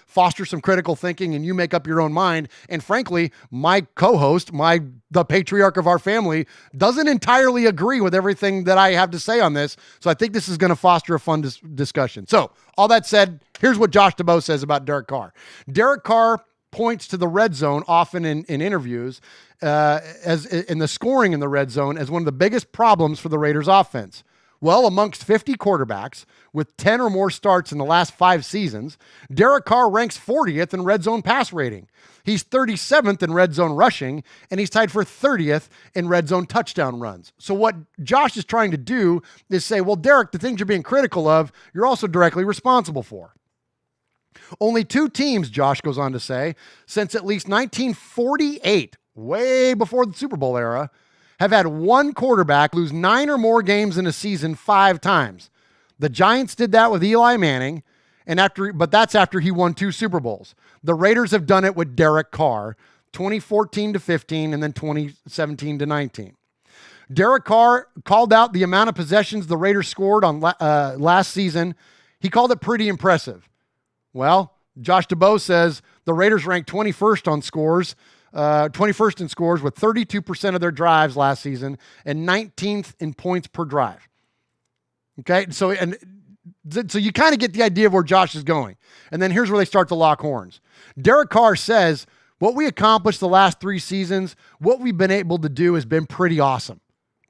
foster some critical thinking and you make up your own mind. And frankly, my co-host, the patriarch of our family, doesn't entirely agree with everything that I have to say on this. So I think this is going to foster a fun discussion. So all that said, here's what Josh Dubow says about Derek Carr. Derek Carr points to the red zone often in interviews as in the scoring in the red zone as one of the biggest problems for the Raiders offense. Well, amongst 50 quarterbacks with 10 or more starts in the last 5 seasons, Derek Carr ranks 40th in red zone pass rating. He's 37th in red zone rushing, and he's tied for 30th in red zone touchdown runs. So what Josh is trying to do is say, well, Derek, the things you're being critical of, you're also directly responsible for. Only 2 teams, Josh goes on to say, since at least 1948, way before the Super Bowl era, have had one quarterback lose 9 or more games in a season 5 times. The Giants did that with Eli Manning, but that's after he won 2 Super Bowls. The Raiders have done it with Derek Carr, 2014-15 and then 2017-19. Derek Carr called out the amount of possessions the Raiders scored on last season. He called it pretty impressive. Well, Josh Dubow says the Raiders ranked 21st on scores, 21st in scores with 32% of their drives last season and 19th in points per drive. Okay, so you kind of get the idea of where Josh is going. And then here's where they start to lock horns. Derek Carr says, what we accomplished the last 3 seasons, what we've been able to do has been pretty awesome.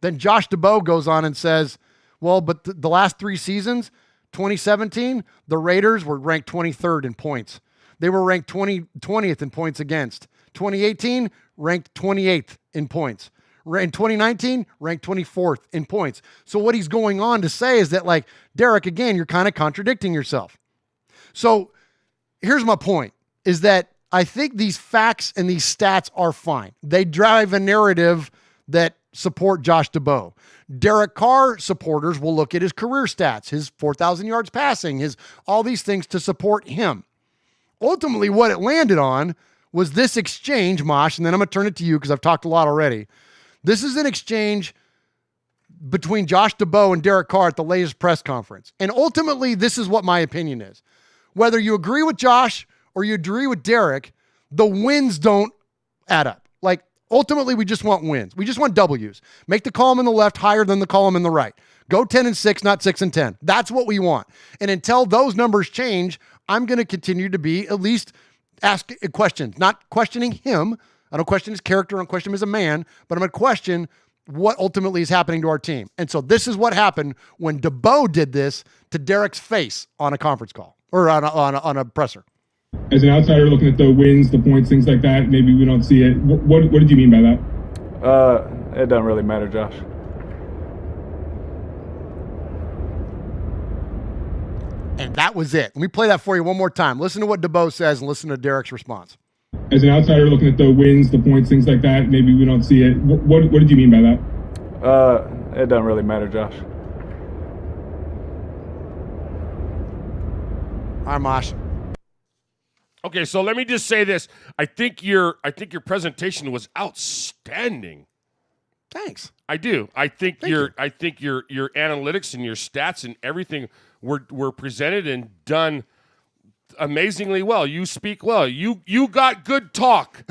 Then Josh Dubow goes on and says, well, but the last 3 seasons, 2017, the Raiders were ranked 23rd in points. They were ranked 20th in points against. 2018, ranked 28th in points. In 2019, ranked 24th in points. So what he's going on to say is that, like, Derek, again, you're kind of contradicting yourself. So here's my point, is that I think these facts and these stats are fine. They drive a narrative that support Josh Dubow. Derek Carr supporters will look at his career stats, his 4,000 yards passing, his all these things to support him. Ultimately, what it landed on was this exchange, Mosh, and then I'm going to turn it to you because I've talked a lot already. This is an exchange between Josh Dubow and Derek Carr at the latest press conference. And ultimately, this is what my opinion is. Whether you agree with Josh or you agree with Derek, the wins don't add up. Like, ultimately, we just want wins. We just want W's. Make the column in the left higher than the column in the right. Go 10-6, not 6-10. That's what we want. And until those numbers change, I'm going to continue to be at least ask questions, not questioning him. I don't question his character. I don't question him as a man, but I'm going to question what ultimately is happening to our team. And so this is what happened when Dubow did this to Derek's face on a conference call or on a presser. As an outsider looking at the wins, the points, things like that, maybe we don't see it. What did you mean by that? It doesn't really matter, Josh. And that was it. Let me play that for you one more time. Listen to what Dubow says and listen to Derek's response. As an outsider looking at the wins, the points, things like that, maybe we don't see it. What did you mean by that? It doesn't really matter, Josh. All right, Mosh. Okay, so let me just say this. I think your presentation was outstanding. Thanks. I do. I think your analytics and your stats and everything were presented and done amazingly well. You speak well. You got good talk.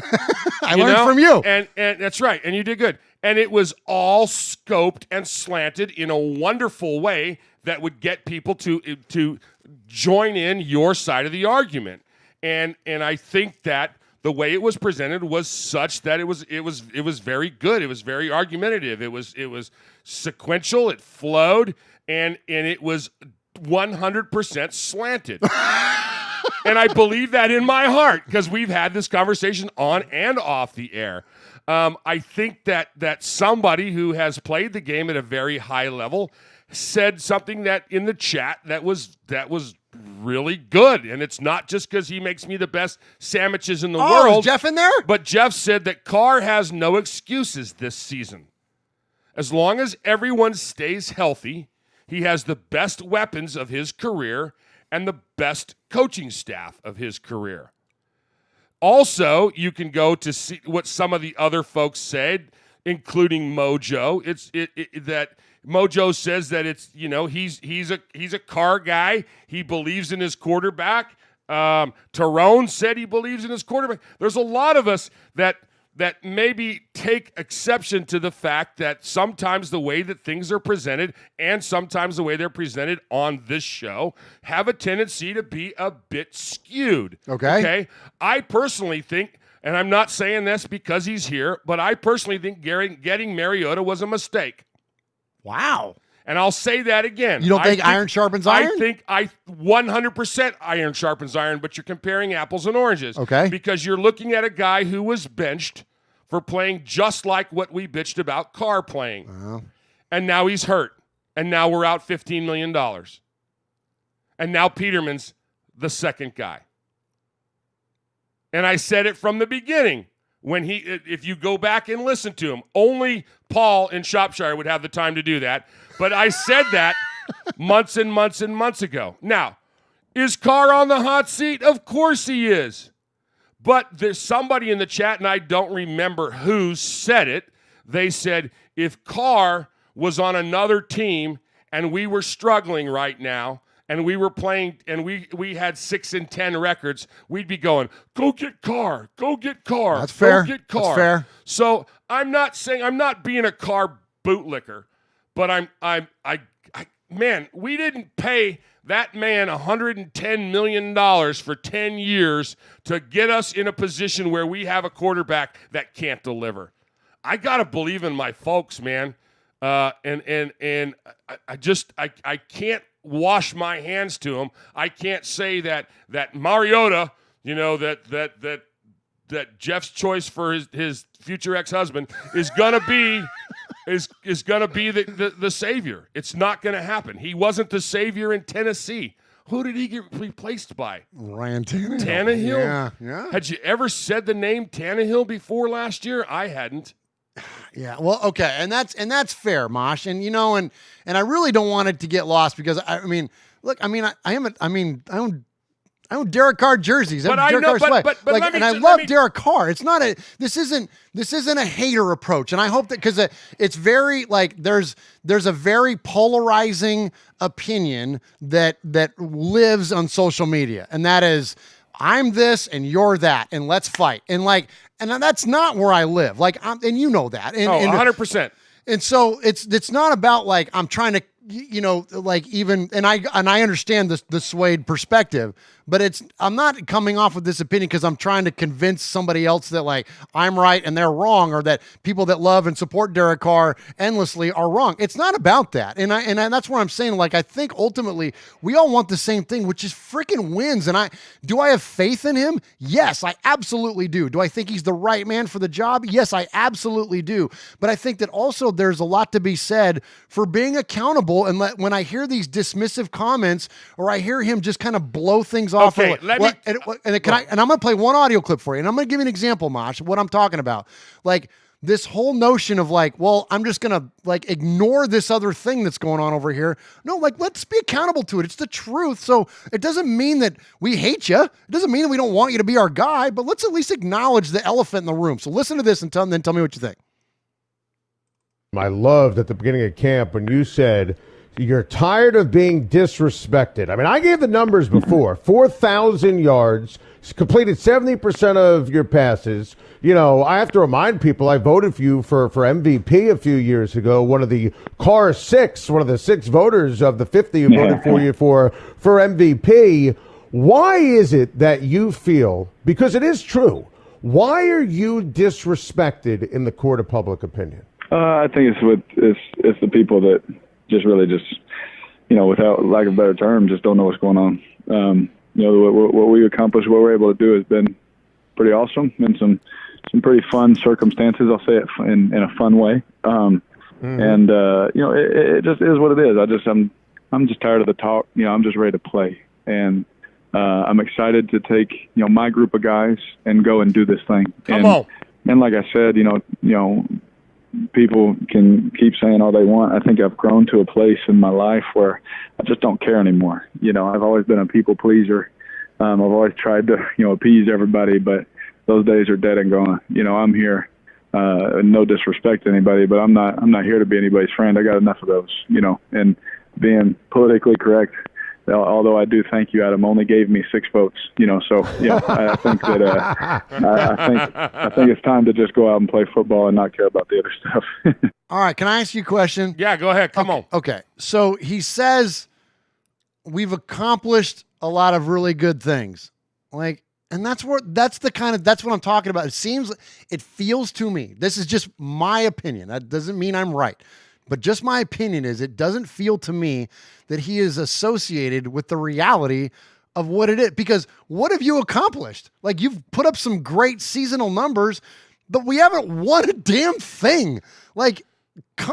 I learned from you. And that's right. And you did good. And it was all scoped and slanted in a wonderful way that would get people to join in your side of the argument. And I think that the way it was presented was such that it was very good. It was very argumentative. It was sequential. It flowed, and it was 100% slanted. And I believe that in my heart because we've had this conversation on and off the air. I think that somebody who has played the game at a very high level said something that in the chat that was really good, and it's not just because he makes me the best sandwiches in the world. Is Jeff in there? But Jeff said that Carr has no excuses this season. As long as everyone stays healthy, he has the best weapons of his career and the best coaching staff of his career. Also, you can go to see what some of the other folks said, including Mojo. That Mojo says that it's he's a Carr guy. He believes in his quarterback. Tyrone said he believes in his quarterback. There's a lot of us that maybe take exception to the fact that sometimes the way that things are presented and sometimes the way they're presented on this show have a tendency to be a bit skewed. Okay? I personally think, and I'm not saying this because he's here, but I personally think getting Mariota was a mistake. Wow. And I'll say that again. You don't think iron sharpens iron? I think 100% iron sharpens iron, but you're comparing apples and oranges. Okay. Because you're looking at a guy who was benched for playing just like what we bitched about Carr playing. Wow. And now he's hurt. And now we're out $15 million. And now Peterman's the second guy. And I said it from the beginning. If you go back and listen to him, only Paul in Shropshire would have the time to do that. But I said that months and months and months ago. Now, is Carr on the hot seat? Of course he is. But there's somebody in the chat, and I don't remember who said it. They said, if Carr was on another team and we were struggling right now, and we were playing, and we had 6-10 records, we'd be going, go get Carr, go get Carr. That's fair. Go get Carr. That's fair. So I'm not being a Carr bootlicker, but man, we didn't pay that man $110 million for 10 years to get us in a position where we have a quarterback that can't deliver. I gotta believe in my folks, man. And I can't wash my hands to him. I can't say that Mariota, that Jeff's choice for his future ex-husband is gonna be the savior. It's not gonna happen. He wasn't the savior in Tennessee. Who did he get replaced by? Ryan Tannehill. Tannehill? Yeah. Had you ever said the name Tannehill before last year? I hadn't. Yeah, well, okay, and that's fair, Mosh, and and I really don't want it to get lost because I own Derek Carr jerseys. But I know, I love Derek Carr. It's not this isn't a hater approach, and I hope that because it's very there's a very polarizing opinion that lives on social media, and that is I'm this and you're that, and let's fight, and that's not where I live. And you know that. And, 100%. And so it's not about I'm trying to, and I understand the swayed perspective, but I'm not coming off with this opinion because I'm trying to convince somebody else that I'm right and they're wrong, or that people that love and support Derek Carr endlessly are wrong. It's not about that. And that's where I'm saying, I think ultimately we all want the same thing, which is freaking wins. And do I have faith in him? Yes, I absolutely do. Do I think he's the right man for the job? Yes, I absolutely do. But I think that also there's a lot to be said for being accountable. And when I hear these dismissive comments, or I hear him just kind of blow things off. Okay, and I'm going to play one audio clip for you, and I'm going to give you an example, Mosh, of what I'm talking about. This whole notion of I'm just going to ignore this other thing that's going on over here. No, let's be accountable to it. It's the truth. So it doesn't mean that we hate you. It doesn't mean that we don't want you to be our guy, but let's at least acknowledge the elephant in the room. So listen to this and then tell me what you think. I loved at the beginning of camp when you said You're tired of being disrespected. I mean, I gave the numbers before. 4,000 yards, completed 70% of your passes. You know, I have to remind people I voted for you for MVP a few years ago. One of the Carr 6, one of the 6 voters of the 50 who voted for you for MVP. Why is it that you feel, because it is true, why are you disrespected in the court of public opinion? I think it's the people that just really without lack of a better term, just don't know what's going on. What we accomplished, what we're able to do has been pretty awesome in some pretty fun circumstances. I'll say it in a fun way. And it just is what it is. I'm just tired of the talk. I'm just ready to play. And I'm excited to take, my group of guys and go and do this thing. Come on. And like I said, people can keep saying all they want. I think I've grown to a place in my life where I just don't care anymore. I've always been a people pleaser. I've always tried to, appease everybody, but those days are dead and gone. I'm here, no disrespect to anybody, but I'm not here to be anybody's friend. I got enough of those, and being politically correct. Although I do thank you, Adam only gave me 6 votes, so I think that I think it's time to just go out and play football and not care about the other stuff. All right, can I ask you a question? Yeah, go ahead. Come on. Okay, so he says we've accomplished a lot of really good things, and that's what I'm talking about. It feels to me. This is just my opinion. That doesn't mean I'm right. But just my opinion is it doesn't feel to me that he is associated with the reality of what it is. Because what have you accomplished? You've put up some great seasonal numbers, but we haven't won a damn thing.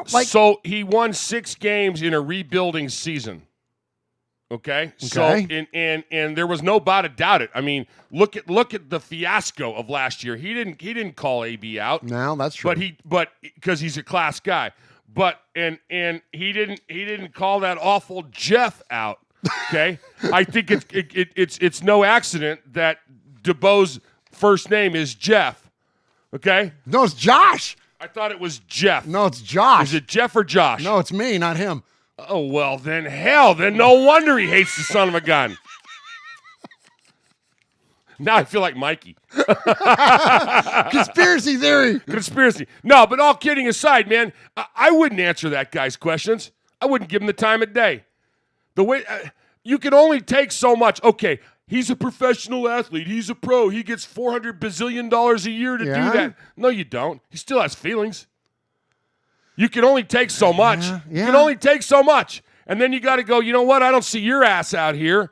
So he won 6 games in a rebuilding season. Okay. So and there was no doubt it. I mean, look at the fiasco of last year. He didn't call AB out. No, that's true. But because he's a class guy. But and he didn't call that awful Jeff out. Okay, I think it's no accident that Dubow's first name is Jeff. Okay, no, it's Josh. I thought it was Jeff. No, it's Josh. Is it Jeff or Josh? No, it's me, not him. Oh well, then no wonder he hates the son of a gun. Now I feel like Mikey. Conspiracy theory. Conspiracy. No, but all kidding aside, man, I wouldn't answer that guy's questions. I wouldn't give him the time of day. The way you can only take so much. Okay, he's a professional athlete. He's a pro. He gets $400 bazillion a year to do that. No, you don't. He still has feelings. You can only take so much. Yeah. You can only take so much. And then you got to go, you know what? I don't see your ass out here.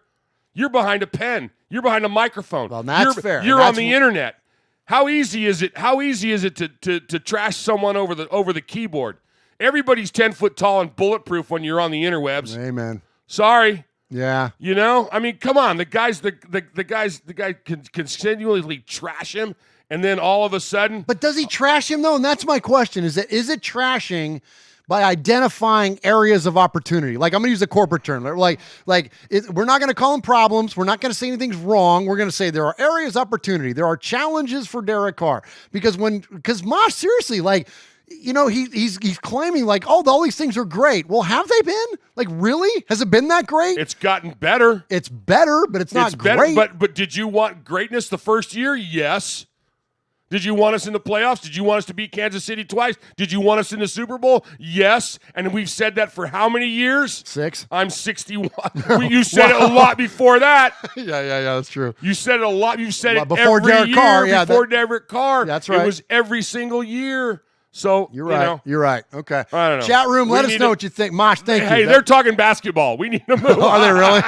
You're behind a pen. You're behind a microphone. Well, that's fair. You're on the internet. How easy is it? How easy is it to trash someone over the keyboard? Everybody's 10 foot tall and bulletproof when you're on the interwebs. Amen. Sorry. Yeah. I mean, come on. The guy can continually trash him, and then all of a sudden. But does he trash him though? And that's my question: is it trashing by identifying areas of opportunity? I'm going to use a corporate term. We're not going to call them problems. We're not going to say anything's wrong. We're going to say there are areas of opportunity. There are challenges for Derek Carr. Because Mosh, seriously, he's claiming all these things are great. Well, have they been? Really? Has it been that great? It's gotten better. It's better, but it's not great. But did you want greatness the first year? Yes. Did you want us in the playoffs? Did you want us to beat Kansas City twice? Did you want us in the Super Bowl? Yes. And we've said that for how many years? 6. I'm 61. You said it a lot before that. Yeah, that's true. You said it a lot. You said it before every Derek year Carr. Before Derek Carr. That's right. It was every single year. So you're right. You're right. Okay. I don't know. Chat room, let us know what you think. Mosh, thank you. Hey, they're talking basketball. We need to move. Are they really?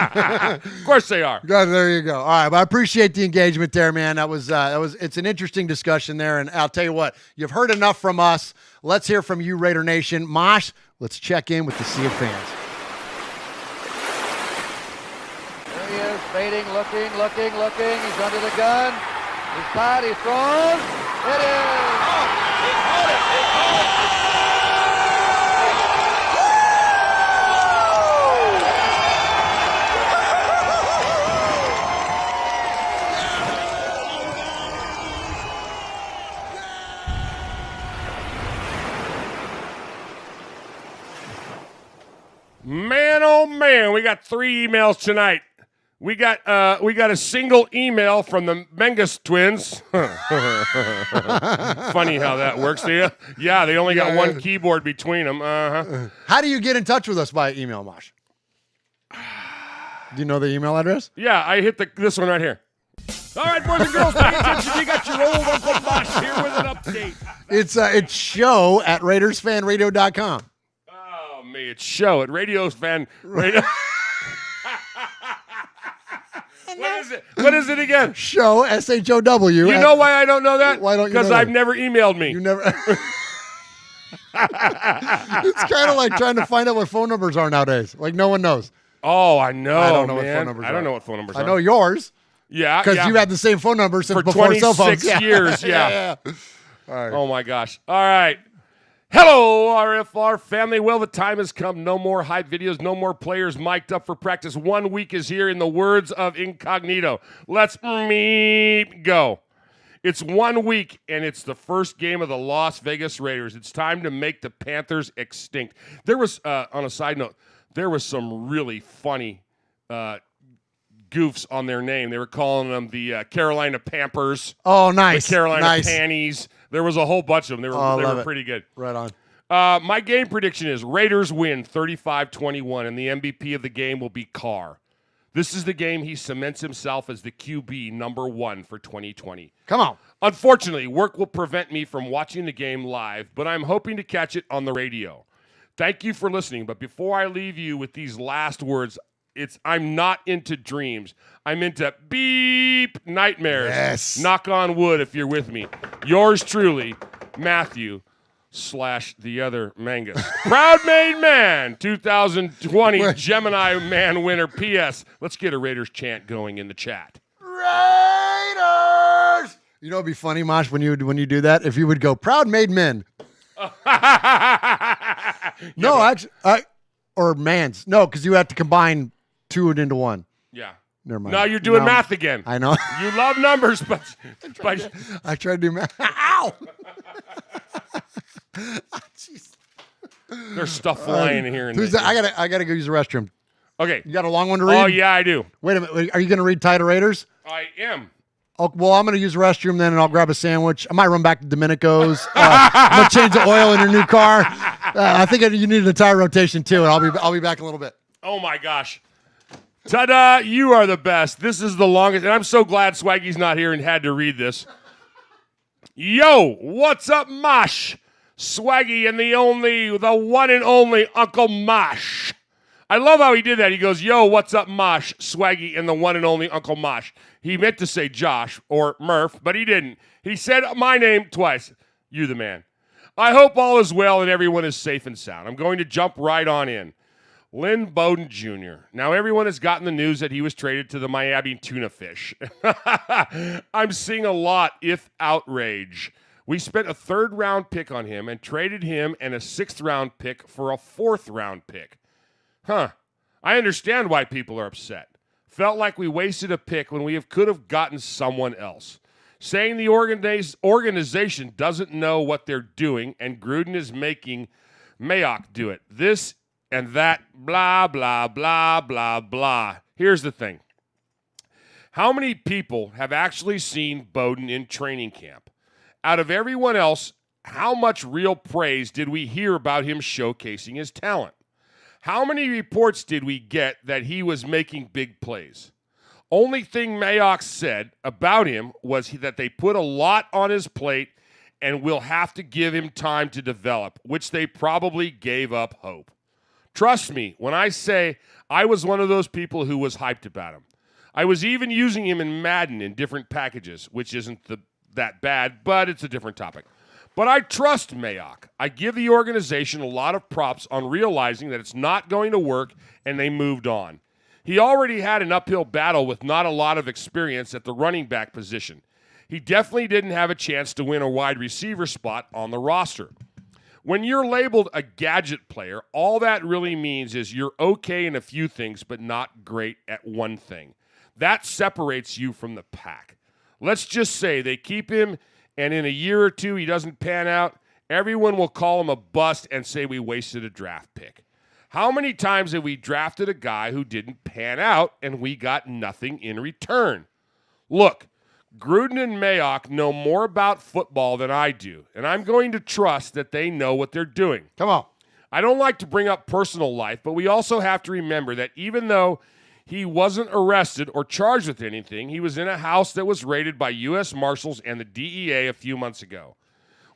Of course they are. Good, there you go. All right, but I appreciate the engagement there, man. It's an interesting discussion there, and I'll tell you what, you've heard enough from us. Let's hear from you, Raider Nation. Mosh, let's check in with the sea of fans. There he is, fading, looking. He's under the gun. He's tied. He throws. It is. Man. man, we got 3 emails tonight. We got a single email from the Mengus twins. Funny how that works, do you? Yeah, they only got one keyboard between them. How do you get in touch with us by email, Mosh? Do you know the email address? Yeah, I hit this one right here. All right, boys and girls, pay attention. You got your old Uncle Mosh here with an update. It's show at RaidersFanRadio.com. Oh, me, it's show at Radio Fan Radio. What is it again? Show, SHOW. You know why I don't know that? Why don't you know Because that? I've never emailed me. You never. It's kind of like trying to find out what phone numbers are nowadays. Like no one knows. Oh, I know. I don't know man. what phone numbers are. I don't know what phone numbers are. I know yours. Yeah. Because you had the same phone number since for before cell phones. 26 years. Yeah. All right. Oh, my gosh. All right. Hello, RFR family. Well, the time has come. No more hype videos. No more players mic'd up for practice. 1 week is here in the words of Incognito. Let's go. It's 1 week, and it's the first game of the Las Vegas Raiders. It's time to make the Panthers extinct. There was, on a side note, there was some really funny goofs on their name. They were calling them the Carolina Pampers. Oh, nice. The Carolina nice. Panties. There was a whole bunch of them. They were pretty good. Right on. My game prediction is Raiders win 35-21, and the MVP of the game will be Carr. This is the game he cements himself as the QB number 1 for 2020. Come on. Unfortunately, work will prevent me from watching the game live, but I'm hoping to catch it on the radio. Thank you for listening, but before I leave you with these last words, I'm not into dreams. I'm into beep nightmares. Yes. Knock on wood if you're with me. Yours truly, Matthew / the other Mangus. Proud made man, 2020 Gemini man winner. P.S. Let's get a Raiders chant going in the chat. Raiders! You know, it'd be funny, Mosh, when you do that, if you would go, proud made men. No, actually, or mans. No, because you have to combine 2 into 1. Yeah. Never mind. Now you're doing math again. I know. You love numbers, but I tried to do math. Ow! Jeez. There's stuff flying in here. I gotta go use the restroom. Okay. You got a long one to read? Oh, yeah, I do. Wait a minute. Are you going to read Title Raiders? I am. Oh, well, I'm going to use the restroom then, and I'll grab a sandwich. I might run back to Domenico's. I'm going to change the oil in your new car. I think you need a tire rotation, too, and I'll be back in a little bit. Oh, my gosh. Ta-da, you are the best. This is the longest, and I'm so glad Swaggy's not here and had to read this. Yo, what's up, Mosh? Swaggy and the one and only Uncle Mosh. I love how he did that. He goes, yo, what's up, Mosh? Swaggy and the one and only Uncle Mosh. He meant to say Josh or Murph, but he didn't. He said my name twice. You the man. I hope all is well and everyone is safe and sound. I'm going to jump right on in. Lynn Bowden Jr. Now, everyone has gotten the news that he was traded to the Miami Tuna Fish. I'm seeing a lot, if outrage. We spent a 3rd-round pick on him and traded him and a 6th-round pick for a 4th-round pick. Huh. I understand why people are upset. Felt like we wasted a pick when we could have gotten someone else. Saying the organization doesn't know what they're doing and Gruden is making Mayock do it. This and that, blah, blah, blah, blah, blah. Here's the thing. How many people have actually seen Bowden in training camp? Out of everyone else, how much real praise did we hear about him showcasing his talent? How many reports did we get that he was making big plays? Only thing Mayock said about him was that they put a lot on his plate and will have to give him time to develop, which they probably gave up hope. Trust me when I say I was one of those people who was hyped about him. I was even using him in Madden in different packages, which isn't that bad, but it's a different topic. But I trust Mayock. I give the organization a lot of props on realizing that it's not going to work, and they moved on. He already had an uphill battle with not a lot of experience at the running back position. He definitely didn't have a chance to win a wide receiver spot on the roster. When you're labeled a gadget player, all that really means is you're okay in a few things, but not great at one thing. That separates you from the pack. Let's just say they keep him, and in a year or two he doesn't pan out, everyone will call him a bust and say we wasted a draft pick. How many times have we drafted a guy who didn't pan out and we got nothing in return? Look, Gruden and Mayock know more about football than I do, and I'm going to trust that they know what they're doing. Come on. I don't like to bring up personal life, but we also have to remember that even though he wasn't arrested or charged with anything, he was in a house that was raided by U.S. Marshals and the DEA a few months ago.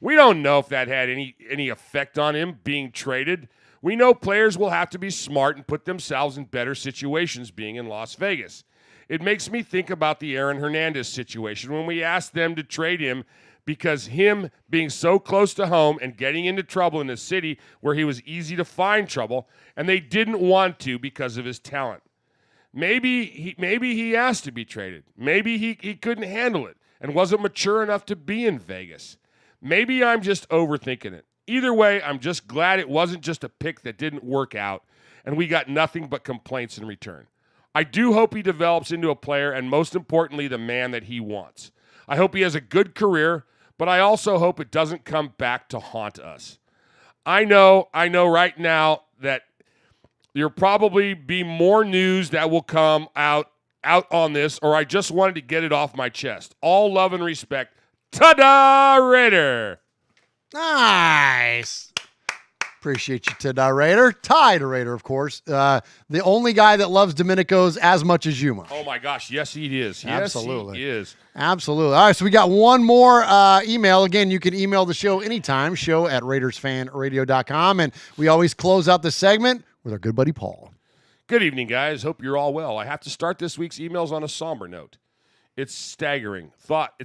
We don't know if that had any effect on him being traded. We know players will have to be smart and put themselves in better situations being in Las Vegas. It makes me think about the Aaron Hernandez situation when we asked them to trade him because him being so close to home and getting into trouble in a city where he was easy to find trouble, and they didn't want to because of his talent. Maybe he asked to be traded. Maybe he couldn't handle it and wasn't mature enough to be in Vegas. Maybe I'm just overthinking it. Either way, I'm just glad it wasn't just a pick that didn't work out and we got nothing but complaints in return. I do hope he develops into a player and, most importantly, the man that he wants. I hope he has a good career, but I also hope it doesn't come back to haunt us. I know right now that there'll probably be more news that will come out on this, or I just wanted to get it off my chest. All love and respect. Ta-da, Raider! Nice. Appreciate you, Tada Raider. Ty Raider, of course. The only guy that loves Domenico's as much as you, Mark. Oh, my gosh. Yes, he is. Absolutely. Yes, he is. Absolutely. All right, so we got one more email. Again, you can email the show anytime, show@RaidersFanRadio.com. And we always close out the segment with our good buddy Paul. Good evening, guys. Hope you're all well. I have to start this week's emails on a somber note. It's a staggering thought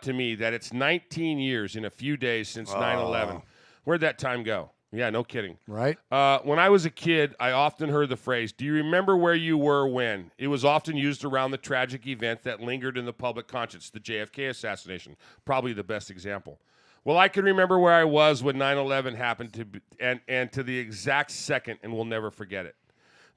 to me that it's 19 years in a few days since 9/11. Where'd that time go? Yeah, no kidding. Right. When I was a kid, I often heard the phrase, "Do you remember where you were when?" It was often used around the tragic event that lingered in the public conscience, the JFK assassination, probably the best example. Well, I can remember where I was when 9/11 happened and to the exact second, and will never forget it.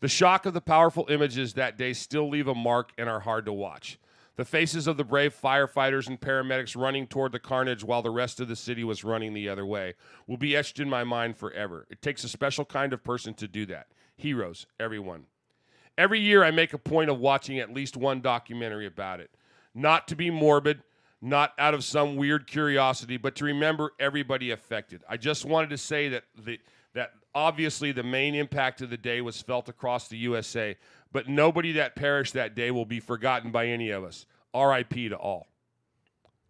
The shock of the powerful images that day still leave a mark and are hard to watch. The faces of the brave firefighters and paramedics running toward the carnage while the rest of the city was running the other way will be etched in my mind forever. It takes a special kind of person to do that. Heroes, everyone. Every year I make a point of watching at least one documentary about it. Not to be morbid, not out of some weird curiosity, but to remember everybody affected. I just wanted to say that obviously the main impact of the day was felt across the USA, but nobody that perished that day will be forgotten by any of us. R.I.P. to all.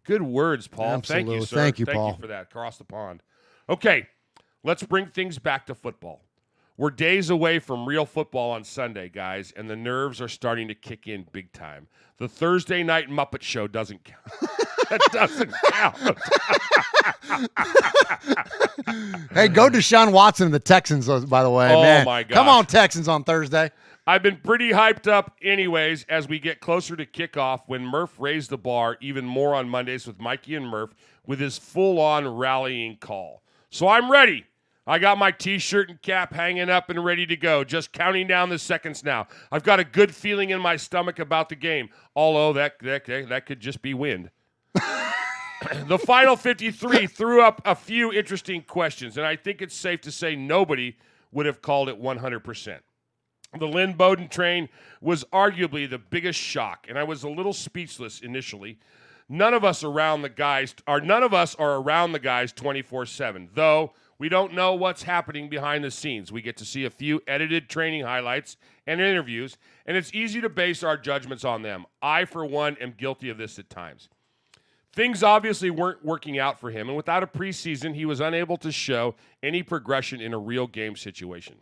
Good words, Paul. Absolutely. Thank you, sir. Thank you, Paul. Thank you for that. Across the pond. Okay, let's bring things back to football. We're days away from real football on Sunday, guys, and the nerves are starting to kick in big time. The Thursday night Muppet Show doesn't count. That doesn't count. Hey, go Deshaun Watson and the Texans, by the way. Oh, man. my gosh. Come on, Texans on Thursday. I've been pretty hyped up anyways as we get closer to kickoff when Murph raised the bar even more on Mondays with Mikey and Murph with his full-on rallying call. So I'm ready. I got my T-shirt and cap hanging up and ready to go, just counting down the seconds now. I've got a good feeling in my stomach about the game, although that could just be wind. The final 53 threw up a few interesting questions, and I think it's safe to say nobody would have called it 100%. The Lynn Bowden train was arguably the biggest shock, and I was a little speechless initially. None of us are around the guys 24/7, though we don't know what's happening behind the scenes. We get to see a few edited training highlights and interviews, and it's easy to base our judgments on them. I, for one, am guilty of this at times. Things obviously weren't working out for him, and without a preseason, he was unable to show any progression in a real game situation.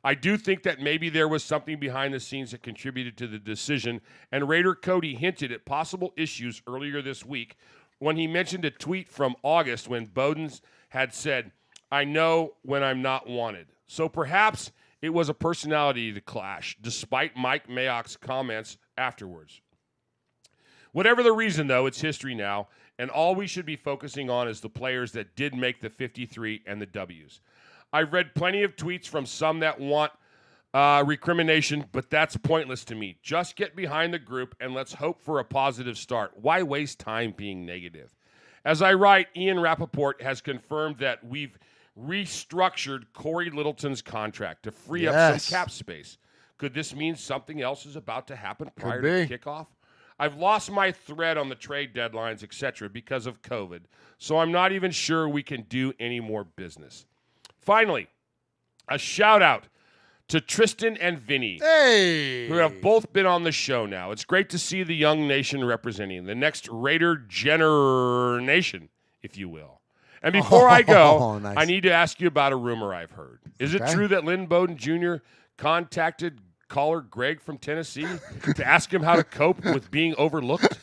I do think that maybe there was something behind the scenes that contributed to the decision, and Raider Cody hinted at possible issues earlier this week when he mentioned a tweet from August when Bowden had said, "I know when I'm not wanted." So perhaps it was a personality clash, despite Mike Mayock's comments afterwards. Whatever the reason, though, it's history now, and all we should be focusing on is the players that did make the 53 and the W's. I've read plenty of tweets from some that want recrimination, but that's pointless to me. Just get behind the group and let's hope for a positive start. Why waste time being negative? As I write, Ian Rappaport has confirmed that we've restructured Corey Littleton's contract to free up some cap space. Could this mean something else is about to happen prior to kickoff? I've lost my thread on the trade deadlines, etc., because of COVID, so I'm not even sure we can do any more business. Finally, a shout-out to Tristan and Vinny, who have both been on the show now. It's great to see the young nation representing the next Raider generation, if you will. And before I go, nice. I need to ask you about a rumor I've heard. Is it true that Lynn Bowden Jr. contacted caller Greg from Tennessee to ask him how to cope with being overlooked?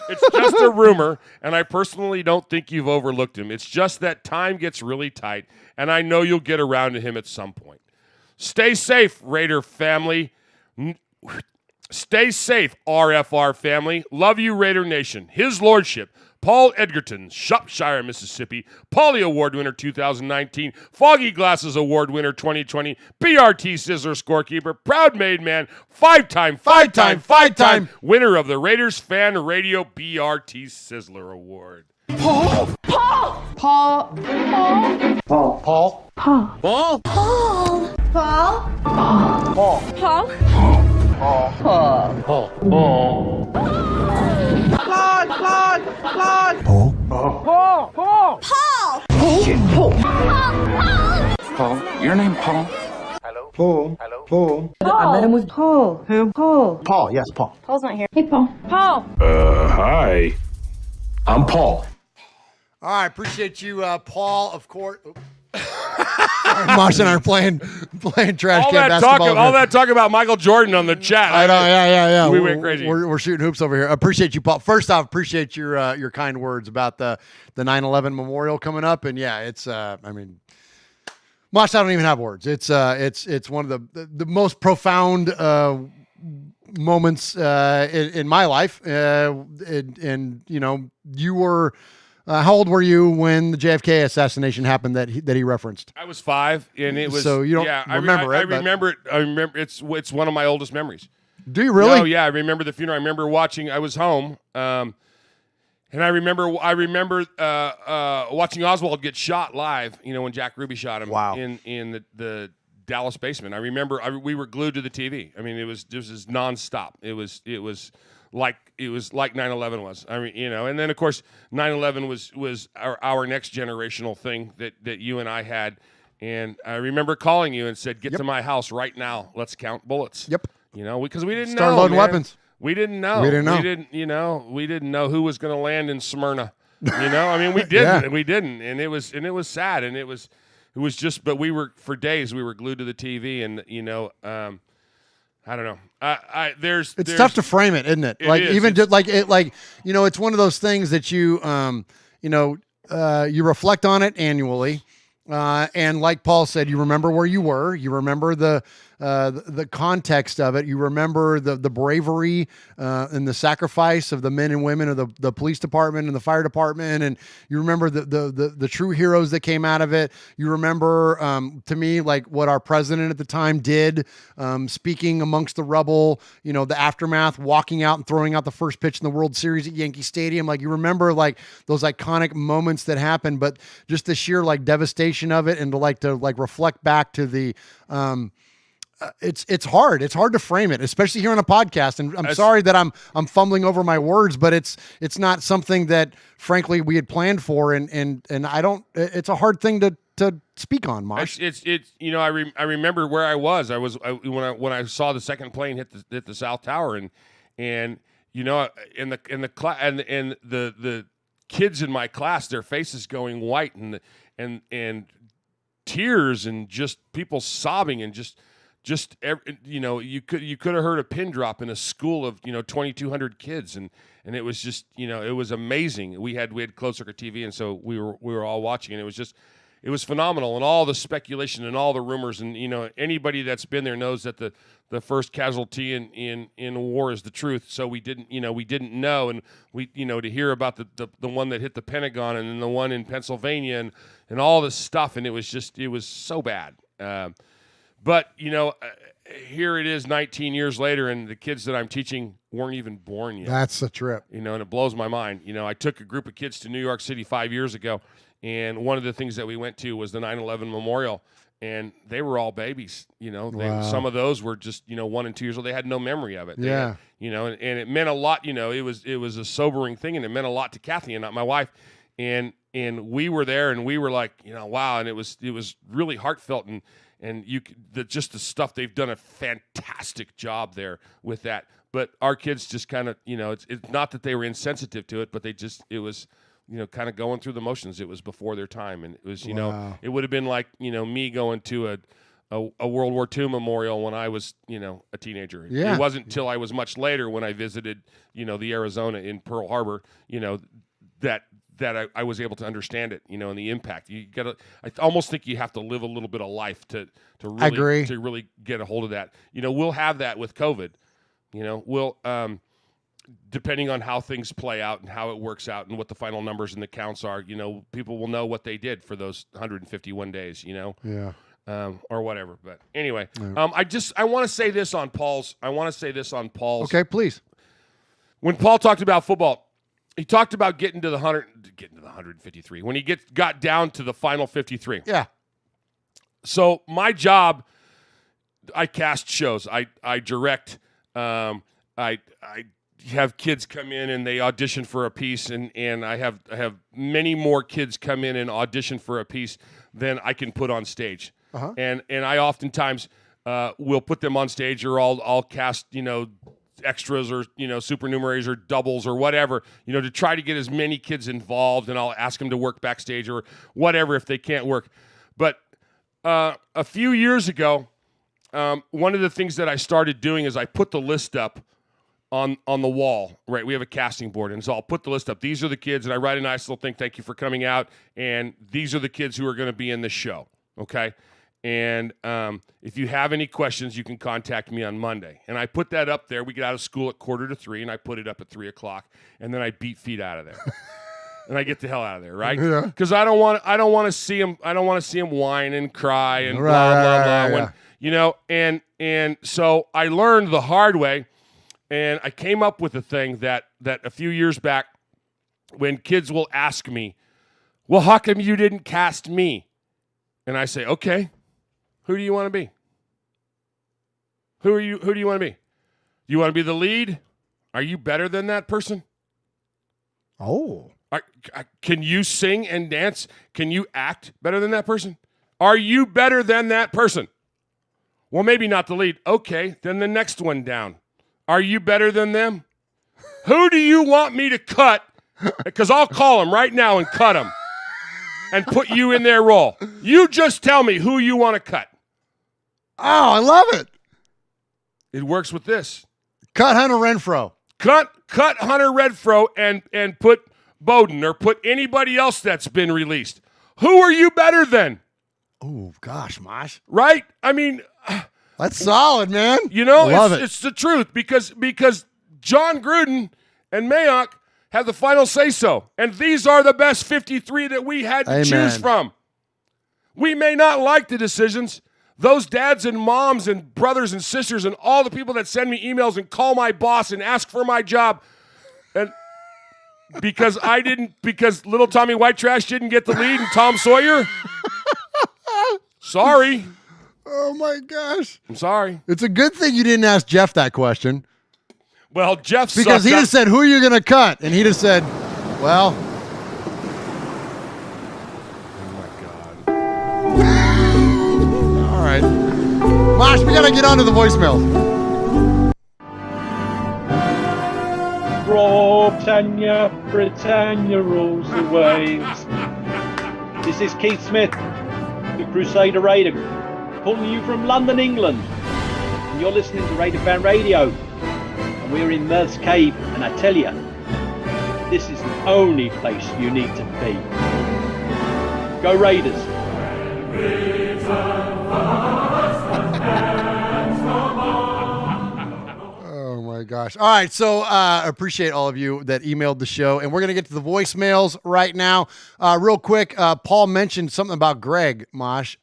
It's just a rumor, and I personally don't think you've overlooked him. It's just that time gets really tight, and I know you'll get around to him at some point. Stay safe, Raider family. Stay safe, RFR family. Love you, Raider Nation. His Lordship, Paul Edgerton, Shropshire, Mississippi, Pauly Award winner 2019, Foggy Glasses Award winner 2020, BRT Sizzler scorekeeper, proud made man, five-time winner of the Raiders Fan Radio BRT Sizzler Award. Paul! Paul! Paul! Paul! Paul. Paul. Paul! Paul! Paul! Paul! Paul! Paul! Paul! Paul! Claude! Claude! Claude! Paul. Paul! Paul! Paul! Paul! Paul! Paul, your name Paul? Hello? Paul. Hello? Paul. I met him with Paul. Who? Paul. Paul, yes, Paul. Paul's not here. Hey, Paul. Paul! Hi. I'm Paul. All right, appreciate you, Paul, of course. Mosh and I are playing trash can basketball. All that talk about Michael Jordan on the chat. I know, yeah. We went crazy. We're shooting hoops over here. Appreciate you, Paul. First off, appreciate your kind words about the 9/11 memorial coming up. And yeah, it's I mean, Mosh, I don't even have words. It's one of the most profound moments in my life. And you know, you were. How old were you when the JFK assassination happened that he referenced? I was 5, and it was so you don't remember it. I remember it. I remember it's one of my oldest memories. Do you really? Oh yeah, I remember the funeral. I remember watching. I was home, and I remember watching Oswald get shot live. You know, when Jack Ruby shot him. Wow. In the Dallas basement. I remember we were glued to the TV. I mean, it was nonstop. It was like 9/11 was. I mean, you know, and then of course 9/11 was our next generational thing that you and I had, and I remember calling you and said, "Get to my house right now. Let's count bullets." Yep. You know, because we didn't start know, loading man. weapons. We didn't know. We didn't know who was going to land in Smyrna. You know, I mean, we didn't. Yeah. We didn't, and it was sad, and it was just. But we were for days. We were glued to the TV, and you know. I don't know. It's tough to frame it, isn't it? You know, it's one of those things that you reflect on it annually, and like Paul said, you remember where you were, you remember the context of it, you remember the bravery and the sacrifice of the men and women of the police department and the fire department, and you remember the true heroes that came out of it. You remember, to me, like what our president at the time did, speaking amongst the rubble, you know, the aftermath, walking out and throwing out the first pitch in the World Series at Yankee Stadium. Like you remember like those iconic moments that happened, but just the sheer like devastation of it, and to reflect back to the, it's hard. It's hard to frame it, especially here on a podcast. And I'm sorry that I'm fumbling over my words, but it's not something that frankly we had planned for. And I don't, it's a hard thing to speak on, Mosh. It's you know, I remember where I was. When I saw the second plane hit the South Tower, and you know, in the class and the kids in my class, their faces going white and tears and just people sobbing and just you know, you could have heard a pin drop in a school of, you know, 2,200 kids, and it was just, you know, it was amazing. We had closed circuit TV, and so we were all watching, and it was phenomenal, and all the speculation and all the rumors, and you know, anybody that's been there knows that the first casualty in war is the truth. So we didn't know, and we, you know, to hear about the one that hit the Pentagon and then the one in Pennsylvania and all this stuff, and it was so bad. But, you know, here it is 19 years later, and the kids that I'm teaching weren't even born yet. That's a trip. And it blows my mind. I took a group of kids to New York City 5 years ago, and one of the things that we went to was the 9/11 memorial, and they were all babies. Some of those were just 1 and 2 years old. They had no memory of it. Yeah. And it meant a lot. It was a sobering thing, and it meant a lot to Kathy and my wife, and we were there, and we were like, wow, and it was really heartfelt, and just the stuff they've done a fantastic job there with that. But our kids just kind of, it's not that they were insensitive to it, but it was, kind of going through the motions. It was before their time, and it was, Wow. it would have been like, me going to a World War II memorial when I was, a teenager. Yeah. It wasn't until I was much later when I visited, the Arizona in Pearl Harbor, that I was able to understand it, and the impact. I almost think you have to live a little bit of life to really get a hold of that. We'll have that with COVID. We'll depending on how things play out and how it works out and what the final numbers and the counts are, people will know what they did for those 151 days, Yeah. or whatever. But anyway, I want to say this on Paul's. Okay, please. When Paul talked about football, he talked about getting to the 153 when he got down to the final 53. Yeah. So my job, I cast shows. I direct. I have kids come in and they audition for a piece, and I have many more kids come in and audition for a piece than I can put on stage. Uh-huh. And I oftentimes will put them on stage, or I'll cast extras or supernumeraries or doubles or whatever, to try to get as many kids involved, and I'll ask them to work backstage or whatever if they can't work. But a few years ago, one of the things that I started doing is I put the list up on the wall. Right, we have a casting board, and so I'll put the list up. These are the kids, and I write a nice little thing, thank you for coming out, and these are the kids who are going to be in the show. Okay. And if you have any questions, you can contact me on Monday. And I put that up there. We get out of school at 2:45, and I put it up at 3:00, and then I beat feet out of there, and I get the hell out of there, right? Because I don't want to see him. I don't want to see him whine and cry and blah blah blah. When, and so I learned the hard way, and I came up with a thing that a few years back, when kids will ask me, "Well, how come you didn't cast me?" And I say, "Okay. Who do you want to be? Who do you want to be? You want to be the lead? Are you better than that person? Oh. Can you sing and dance? Can you act better than that person? Are you better than that person? Well, maybe not the lead. Okay, then the next one down. Are you better than them? Who do you want me to cut? Because I'll call them right now and cut them and put you in their role. You just tell me who you want to cut." Oh, I love it. It works with this. Cut Hunter Renfrow. Cut Hunter Renfrow and put Bowden, or put anybody else that's been released. Who are you better than? Oh, gosh, Mosh. Right? I mean, that's solid, man. Love it. It's the truth, because John Gruden and Mayock have the final say-so, and these are the best 53 that we had to choose from. We may not like the decisions. Those dads and moms and brothers and sisters and all the people that send me emails and call my boss and ask for my job, and because little Tommy White Trash didn't get the lead and Tom Sawyer, sorry. Oh my gosh. I'm sorry. It's a good thing you didn't ask Jeff that question. Well, Jeff because he just said, "Who are you going to cut?" And he just said, "Well." All right. Mosh, we got to get on to the voicemail. Britannia rules the waves. This is Keith Smith, the Crusader Raider, calling you from London, England. And you're listening to Raider Fan Radio. And we're in Murph's Cave, and I tell you, this is the only place you need to be. Go Raiders! Oh my gosh. All right, so appreciate all of you that emailed the show, and we're going to get to the voicemails right now. Real quick, Paul mentioned something about Greg, Mosh.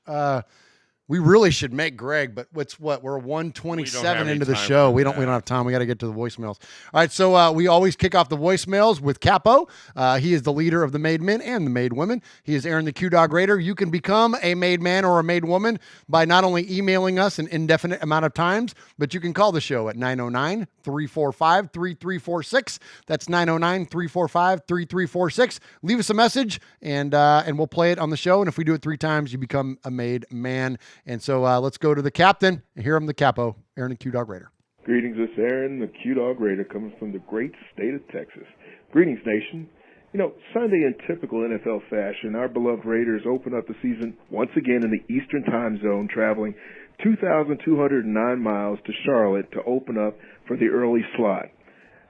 We really should make Greg, but we're 127 into the show. We don't have time. We got to get to the voicemails. All right, so we always kick off the voicemails with Capo. He is the leader of the Made Men and the Made Women. He is Aaron the Q-Dog Raider. You can become a Made Man or a Made Woman by not only emailing us an indefinite amount of times, but you can call the show at 909-345-3346. That's 909-345-3346. Leave us a message, and we'll play it on the show. And if we do it 3 times, you become a Made Man. And so let's go to the captain and hear him, the capo, Aaron the Q-Dog Raider. Greetings, it's Aaron the Q-Dog Raider coming from the great state of Texas. Greetings, nation. You know, Sunday in typical NFL fashion, our beloved Raiders open up the season once again in the Eastern time zone, traveling 2,209 miles to Charlotte to open up for the early slot.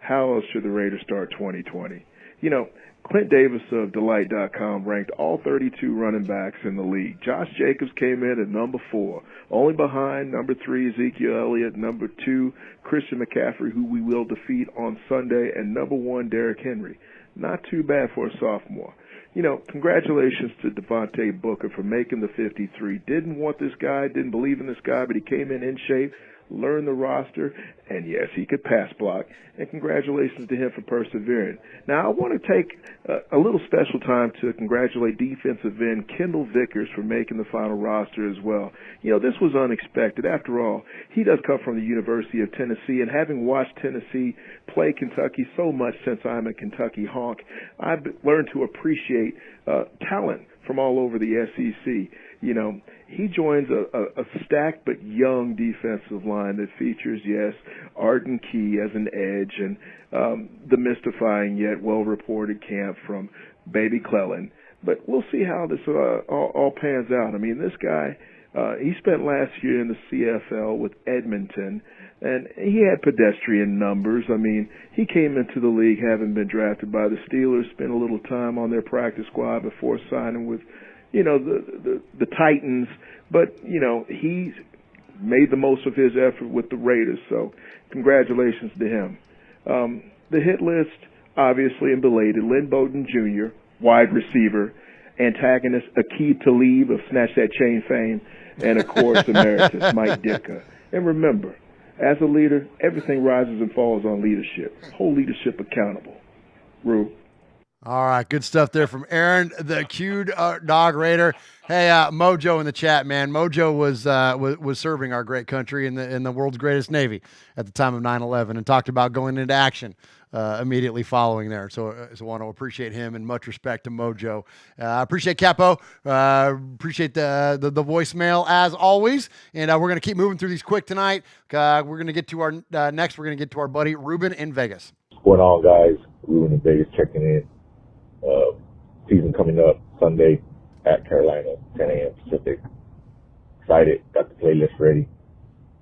How else should the Raiders start 2020? You know, Clint Davis of Delight.com ranked all 32 running backs in the league. Josh Jacobs came in at number 4, only behind number 3 Ezekiel Elliott, number 2 Christian McCaffrey, who we will defeat on Sunday, and number 1 Derrick Henry. Not too bad for a sophomore. You know, congratulations to Devontae Booker for making the 53. Didn't want this guy, didn't believe in this guy, but he came in shape, learned the roster, and yes, he could pass block. And congratulations to him for persevering. Now, I want to take a little special time to congratulate defensive end Kendall Vickers for making the final roster as well. You know, this was unexpected. After all, he does come from the University of Tennessee, and having watched Tennessee play Kentucky so much since I'm a Kentucky honk, I've learned to appreciate talent from all over the SEC. You know, he joins a stacked but young defensive line that features, yes, Arden Key as an edge and the mystifying yet well-reported camp from Baby Clellan. But we'll see how this all pans out. I mean, this guy, he spent last year in the CFL with Edmonton, and he had pedestrian numbers. I mean, he came into the league having been drafted by the Steelers, spent a little time on their practice squad before signing with, you know, the Titans, but, you know, he's made the most of his effort with the Raiders, so congratulations to him. The hit list, obviously and belated, Lynn Bowden Jr., wide receiver, antagonist Aqib Talib of Snatch That Chain fame, and, of course, emeritus Mike Ditka. And remember, as a leader, everything rises and falls on leadership. Hold leadership accountable. Rue. All right, good stuff there from Aaron, the Q-Dog Raider. Hey, Mojo in the chat, man. Mojo was serving our great country in the world's greatest Navy at the time of 9/11 and talked about going into action immediately following there. So I want to appreciate him and much respect to Mojo. I appreciate Capo. Appreciate the voicemail as always. And we're going to keep moving through these quick tonight. We're going to get to our next. We're going to get to our buddy Ruben in Vegas. What's going on, guys? Ruben in Vegas checking in. Season coming up Sunday at Carolina, 10 a.m. Pacific. Excited, got the playlist ready.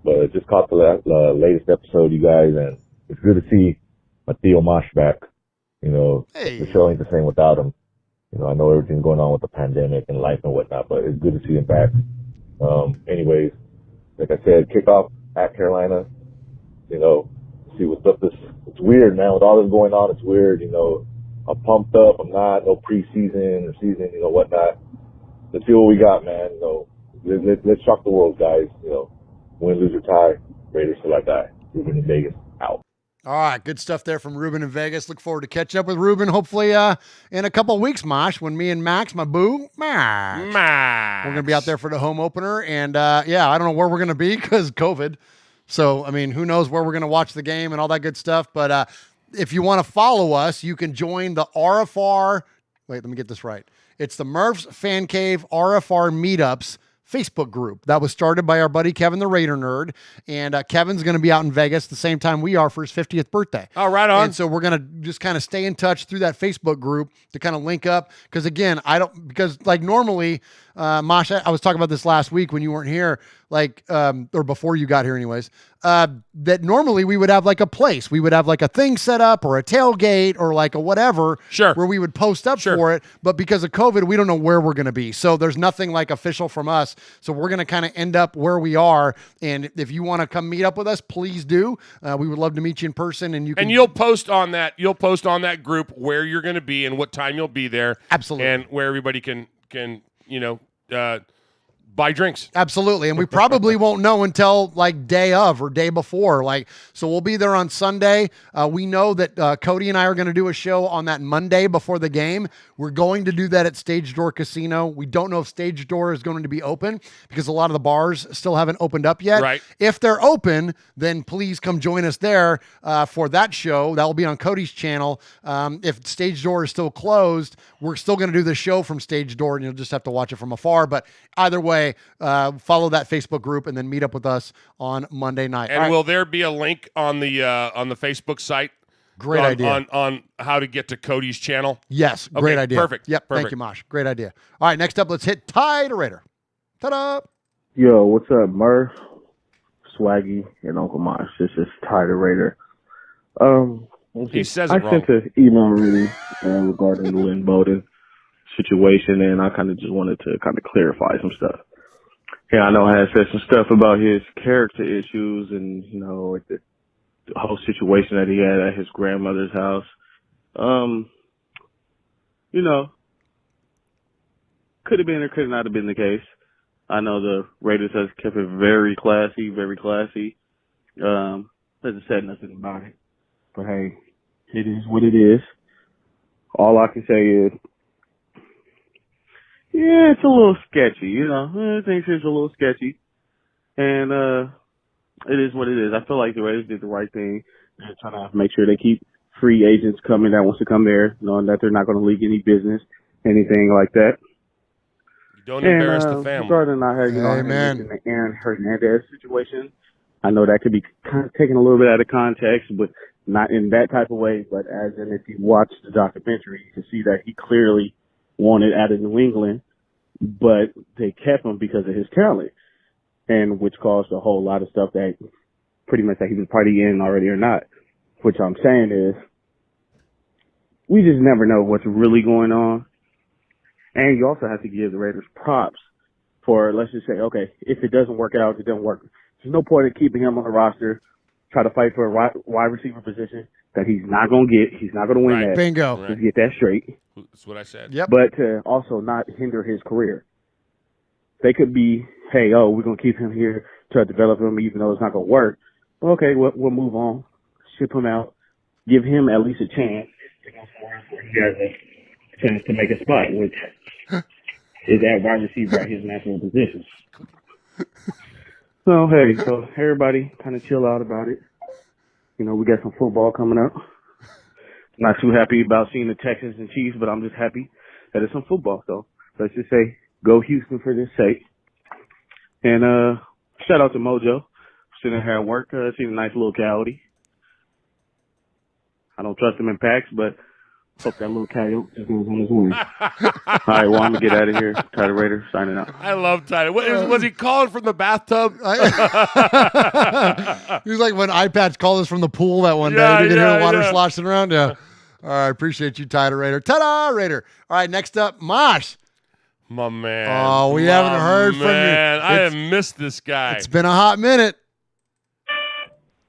But just caught the latest episode, you guys, and it's good to see Theo Mosh back. You know, the show ain't the same without him. You know, I know everything's going on with the pandemic and life and whatnot, but it's good to see him back. Anyways, like I said, kickoff at Carolina. You know, see what's up. It's weird, man. With all this going on, it's weird. You know, I'm pumped up. I'm not. No preseason or season, you know, whatnot. Let's see what we got, man. You know, let's shock the world, guys. You know, win, lose, or tie. Raiders till I die. Ruben in Vegas, out. All right, good stuff there from Ruben in Vegas. Look forward to catching up with Ruben, hopefully in a couple of weeks, Mosh, when me and Max, my boo, Max, we're going to be out there for the home opener. And, yeah, I don't know where we're going to be because COVID. So, I mean, who knows where we're going to watch the game and all that good stuff. But if you want to follow us, you can join the RFR. Wait, let me get this right. It's the Murph's Fan Cave RFR Meetups Facebook group that was started by our buddy Kevin the Raider Nerd. And Kevin's going to be out in Vegas the same time we are for his 50th birthday. Oh, right on. And so we're going to just kind of stay in touch through that Facebook group to kind of link up. Because again, because like normally, Mosh, I was talking about this last week when you weren't here, like, or before you got here anyways, that normally we would have like a place. We would have like a thing set up or a tailgate or like a whatever where we would post up for it. But because of COVID, we don't know where we're going to be. So there's nothing like official from us. So we're going to kind of end up where we are. And if you want to come meet up with us, please do. We would love to meet you in person. And you'll post on that. You'll post on that group where you're going to be and what time you'll be there. Absolutely. And where everybody can you know, buy drinks. Absolutely. And we probably won't know until like day of or day before. So we'll be there on Sunday. We know that Cody and I are going to do a show on that Monday before the game. We're going to do that at Stage Door Casino. We don't know if Stage Door is going to be open because a lot of the bars still haven't opened up yet. Right. If they're open, then please come join us there for that show. That will be on Cody's channel. If Stage Door is still closed, we're still going to do the show from Stage Door, and you'll just have to watch it from afar. But either way, follow that Facebook group and then meet up with us on Monday night. And will there be a link on the Facebook site? Great idea. On how to get to Cody's channel? Yes, great idea. Perfect. Yep, perfect. Thank you, Mosh. Great idea. All right, next up, let's hit Ty Raider. Ta-da! Yo, what's up, Murph, Swaggy, and Uncle Mosh? This is Ty Raider. He says I it wrong. sent an email already regarding the Lynn Bowden situation, and I kind of just wanted to kind of clarify some stuff. Yeah, I know I had said some stuff about his character issues and, like the whole situation that he had at his grandmother's house. Could have been or could not have been the case. I know the Raiders has kept it very classy, very classy. Hasn't said nothing about it. But hey, it is what it is. All I can say is, yeah, it's a little sketchy, I think it's a little sketchy. And it is what it is. I feel like the Raiders did the right thing. They're trying to make sure they keep free agents coming that wants to come there, knowing that they're not going to leak any business, anything like that. Don't embarrass the family. Regarding the Aaron Hernandez situation, I know that could be kind of taken a little bit out of context, but not in that type of way. But as in, if you watch the documentary, you can see that he clearly wanted out of New England, but they kept him because of his talent, and which caused a whole lot of stuff that pretty much that he was party in already or not. Which I'm saying is, we just never know what's really going on. And you also have to give the Raiders props for, let's just say, okay, if it doesn't work out, it doesn't work. There's no point in keeping him on the roster, try to fight for a wide receiver position that he's not going to get. He's not going to win that. Bingo. Let's get that straight. That's what I said. Yep. But to also not hinder his career. They could be, hey, we're going to keep him here to develop him even though it's not going to work. Okay, we'll move on. Ship him out. Give him at least a chance to go somewhere where he has a chance to make a spot, which is at wide receiver at his natural position. So, hey, everybody kind of chill out about it. We got some football coming up. Not too happy about seeing the Texans and Chiefs, but I'm just happy that it's some football. So let's just say, go Houston for this sake. And shout out to Mojo. Sitting here at work, seeing a nice little coyote. I don't trust him in packs, but hope that little coyote just goes on his way. All right, well, I'm going to get out of here. Tyler Raider, signing out. I love Tyler. Was he calling from the bathtub? He was like when iPads called us from the pool that one day. We could hear the water sloshing around. Yeah. All right, appreciate you, Tyler Raider. Ta-da, Raider. All right, next up, Mosh. My man. Oh, we haven't heard from you. I have missed this guy. It's been a hot minute.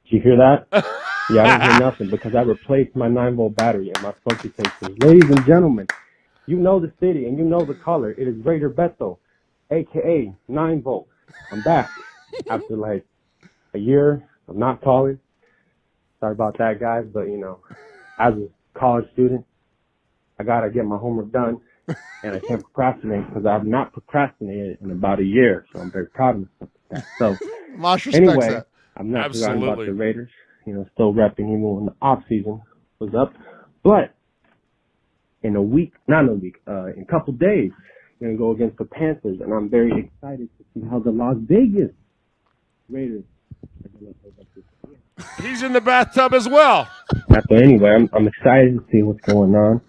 Did you hear that? Yeah, I didn't hear nothing because I replaced my 9-volt battery in my smoky sensors. Ladies and gentlemen, you know the city and you know the color. It is Raider Beto, a.k.a. 9-volt. I'm back after like a year of not calling. Sorry about that, guys, but, as a college student, I got to get my homework done, and I can't procrastinate because I've not procrastinated in about a year, so I'm very proud of myself with that. So, Mosh respects anyway, that. I'm not forgotten about the Raiders. Still repping even when the off season was up. But in a couple days, we're gonna go against the Panthers, and I'm very excited to see how the Las Vegas Raiders are gonna play this year. He's in the bathtub as well. But anyway, I'm excited to see what's going on.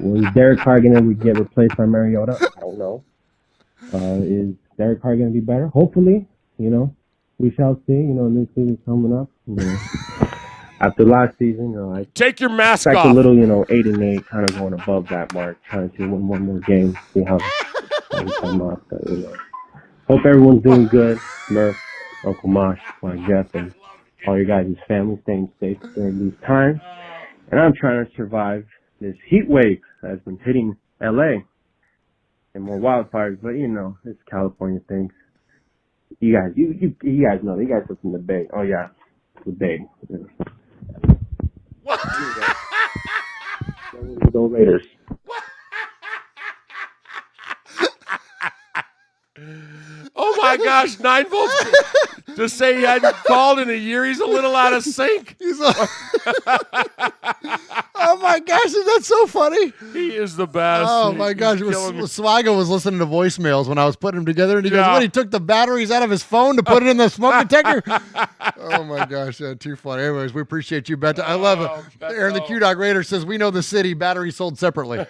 Was Derek Carr gonna get replaced by Mariota? I don't know. Is Derek Carr gonna be better? Hopefully, we shall see. This season's coming up. After last season, I take your mask off. off. A little, 8-8, kind of going above that mark, trying to win one more game, see how we come off. Hope everyone's doing good. Murph, Uncle Mosh, Swaggy Jeff, and all your guys' family staying safe during these times. And I'm trying to survive this heat wave that's been hitting LA. and more wildfires. But it's California things. You guys know. You guys listen to the Bay. Oh yeah, the Bay. What? Go Raiders. Oh my gosh, 9 volts. To say he hadn't called in a year, he's a little out of sync. Oh my gosh, is that so funny? He is the best. Oh my gosh, Swaggo was listening to voicemails when I was putting them together, and he goes, "What? He took the batteries out of his phone to put it in the smoke detector?" Oh my gosh, too funny. Anyways, we appreciate you, Beto. I love it. Aaron, the Q-Dog Raider says, "We know the city. Batteries sold separately."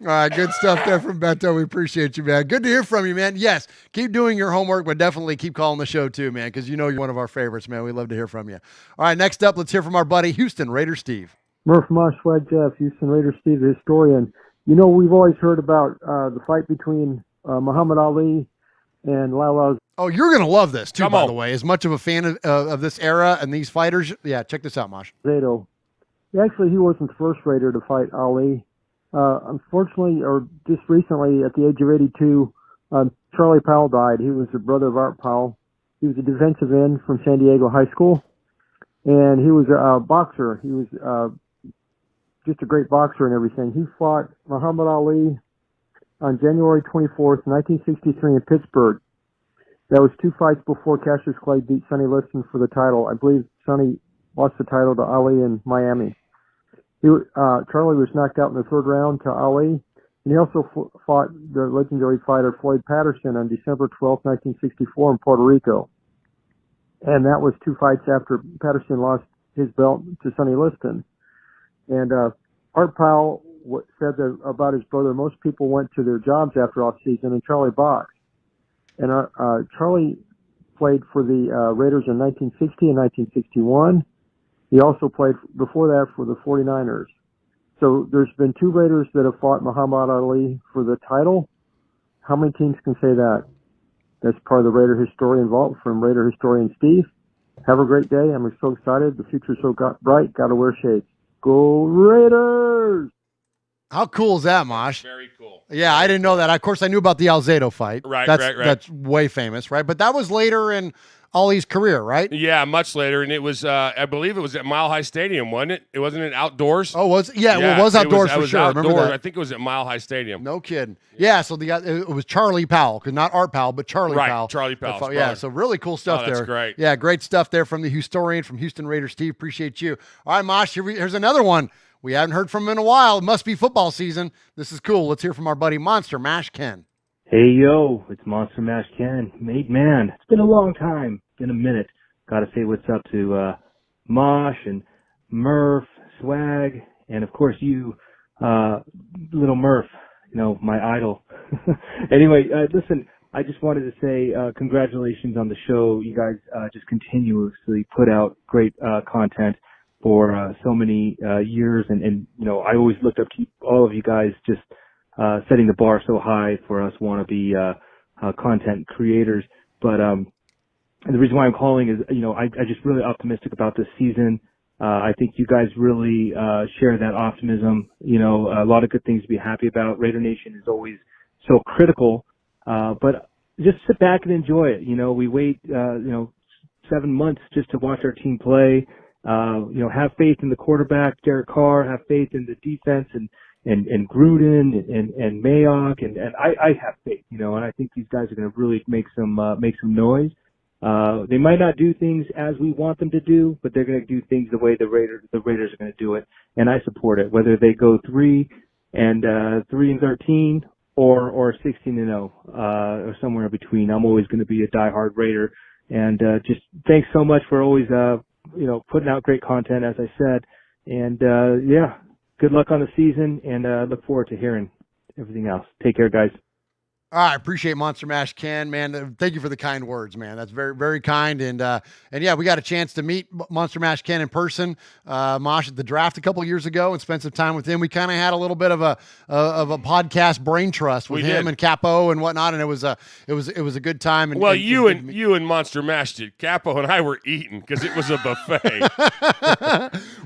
All right, good stuff there from Beto. We appreciate you, man. Good to hear from you, man. Yes, keep doing your homework, but definitely keep calling the show too, man, because you're one of our favorites, man. We love to hear from you. All right, next up, let's hear from our buddy, Houston Raider Steve. Murph, Mosh, Swag Jeff, Houston Raider Steve, the historian. We've always heard about the fight between Muhammad Ali and Lyle Alzado. Oh, you're going to love this, too, by the way. As much of a fan of this era and these fighters. Yeah, check this out, Mosh. Actually, he wasn't the first Raider to fight Ali. Unfortunately, or just recently, at the age of 82, Charlie Powell died. He was the brother of Art Powell. He was a defensive end from San Diego High School, and he was a boxer. He was just a great boxer and everything. He fought Muhammad Ali on January 24th, 1963 in Pittsburgh. That was 2 fights before Cassius Clay beat Sonny Liston for the title. I believe Sonny lost the title to Ali in Miami. Charlie was knocked out in the 3rd round to Ali, and he also fought the legendary fighter Floyd Patterson on December 12, 1964 in Puerto Rico. And that was 2 fights after Patterson lost his belt to Sonny Liston. And Art Powell said that about his brother, most people went to their jobs after off-season, and Charlie boxed. And Charlie played for the Raiders in 1960 and 1961. He also played before that for the 49ers. So there's been 2 Raiders that have fought Muhammad Ali for the title. How many teams can say that? That's part of the Raider Historian Vault from Raider Historian Steve. Have a great day. I'm so excited. The future's so bright. Got to wear shades. Go Raiders! How cool is that, Mosh? Very cool. Yeah, I didn't know that. Of course, I knew about the Alzado fight. Right. That's way famous, right? But that was later in Ali's career, right? Yeah, much later, and it was, I believe it was at Mile High Stadium, wasn't it? It wasn't outdoors. Oh, was it? Yeah, well, it was outdoors for sure. I remember that. I think it was at Mile High Stadium. No kidding. Yeah, so it was Charlie Powell, because not Art Powell, but Charlie Powell. Right, Charlie Powell. Yeah, so really cool stuff there. That's great. Yeah, great stuff there from the historian from Houston Raider Steve. Appreciate you. All right, Mosh, here's another one. We haven't heard from him in a while. It must be football season. This is cool. Let's hear from our buddy Monster Mash Ken. Hey, yo, it's Monster Mash Ken. Mate, man, it's been a long time. Been a minute. Got to say what's up to Mosh and Murph, Swag, and of course you, little Murph, my idol. Anyway, listen, I just wanted to say congratulations on the show. You guys just continuously put out great content for so many years, and I always looked up to all of you guys, just setting the bar so high for us wannabe content creators. But and the reason why I'm calling is, I just really optimistic about this season. I think you guys really share that optimism. A lot of good things to be happy about. Raider Nation is always so critical, but just sit back and enjoy it. We wait, 7 months just to watch our team play. Have faith in the quarterback, Derek Carr. Have faith in the defense and Gruden and Mayock, and I have faith. And I think these guys are going to really make some noise. They might not do things as we want them to do, but they're going to do things the way the Raiders are going to do it, and I support it. Whether they go 3-13 or 16-0 or somewhere in between, I'm always going to be a diehard Raider. And just thanks so much for always putting out great content, as I said. And good luck on the season, and look forward to hearing everything else. Take care, guys. All right, appreciate Monster Mash Ken, man. Thank you for the kind words, man. That's very, very kind. And yeah, we got a chance to meet Monster Mash Ken in person, Mosh, at the draft a couple years ago, and spent some time with him. We kind of had a little bit of a podcast brain trust with him and Capo and whatnot, and it was a good time. And, well, you and Monster Mash did. Capo and I were eating because it was a buffet.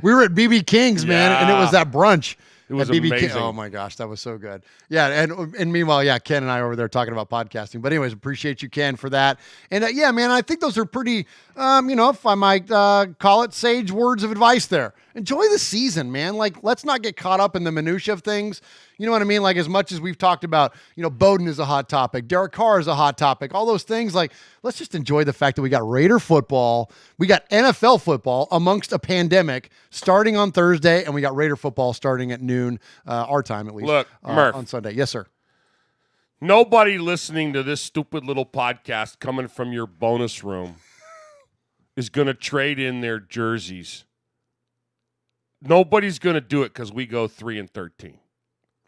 We were at BB King's, man, and it was that brunch. It was BB amazing. King. Oh my gosh, that was so good. Yeah, and meanwhile, yeah, Ken and I over there talking about podcasting. But anyways, appreciate you, Ken, for that. And yeah, man, I think those are pretty, if I might call it sage words of advice there. Enjoy the season, man. Like, let's not get caught up in the minutia of things. You know what I mean? Like, as much as we've talked about, Bowden is a hot topic, Derek Carr is a hot topic, all those things. Like, let's just enjoy the fact that we got Raider football, we got NFL football amongst a pandemic starting on Thursday, and we got Raider football starting at noon, our time at least. Look, Murph, on Sunday. Yes, sir. Nobody listening to this stupid little podcast coming from your bonus room is going to trade in their jerseys. Nobody's going to do it because we go 3-13.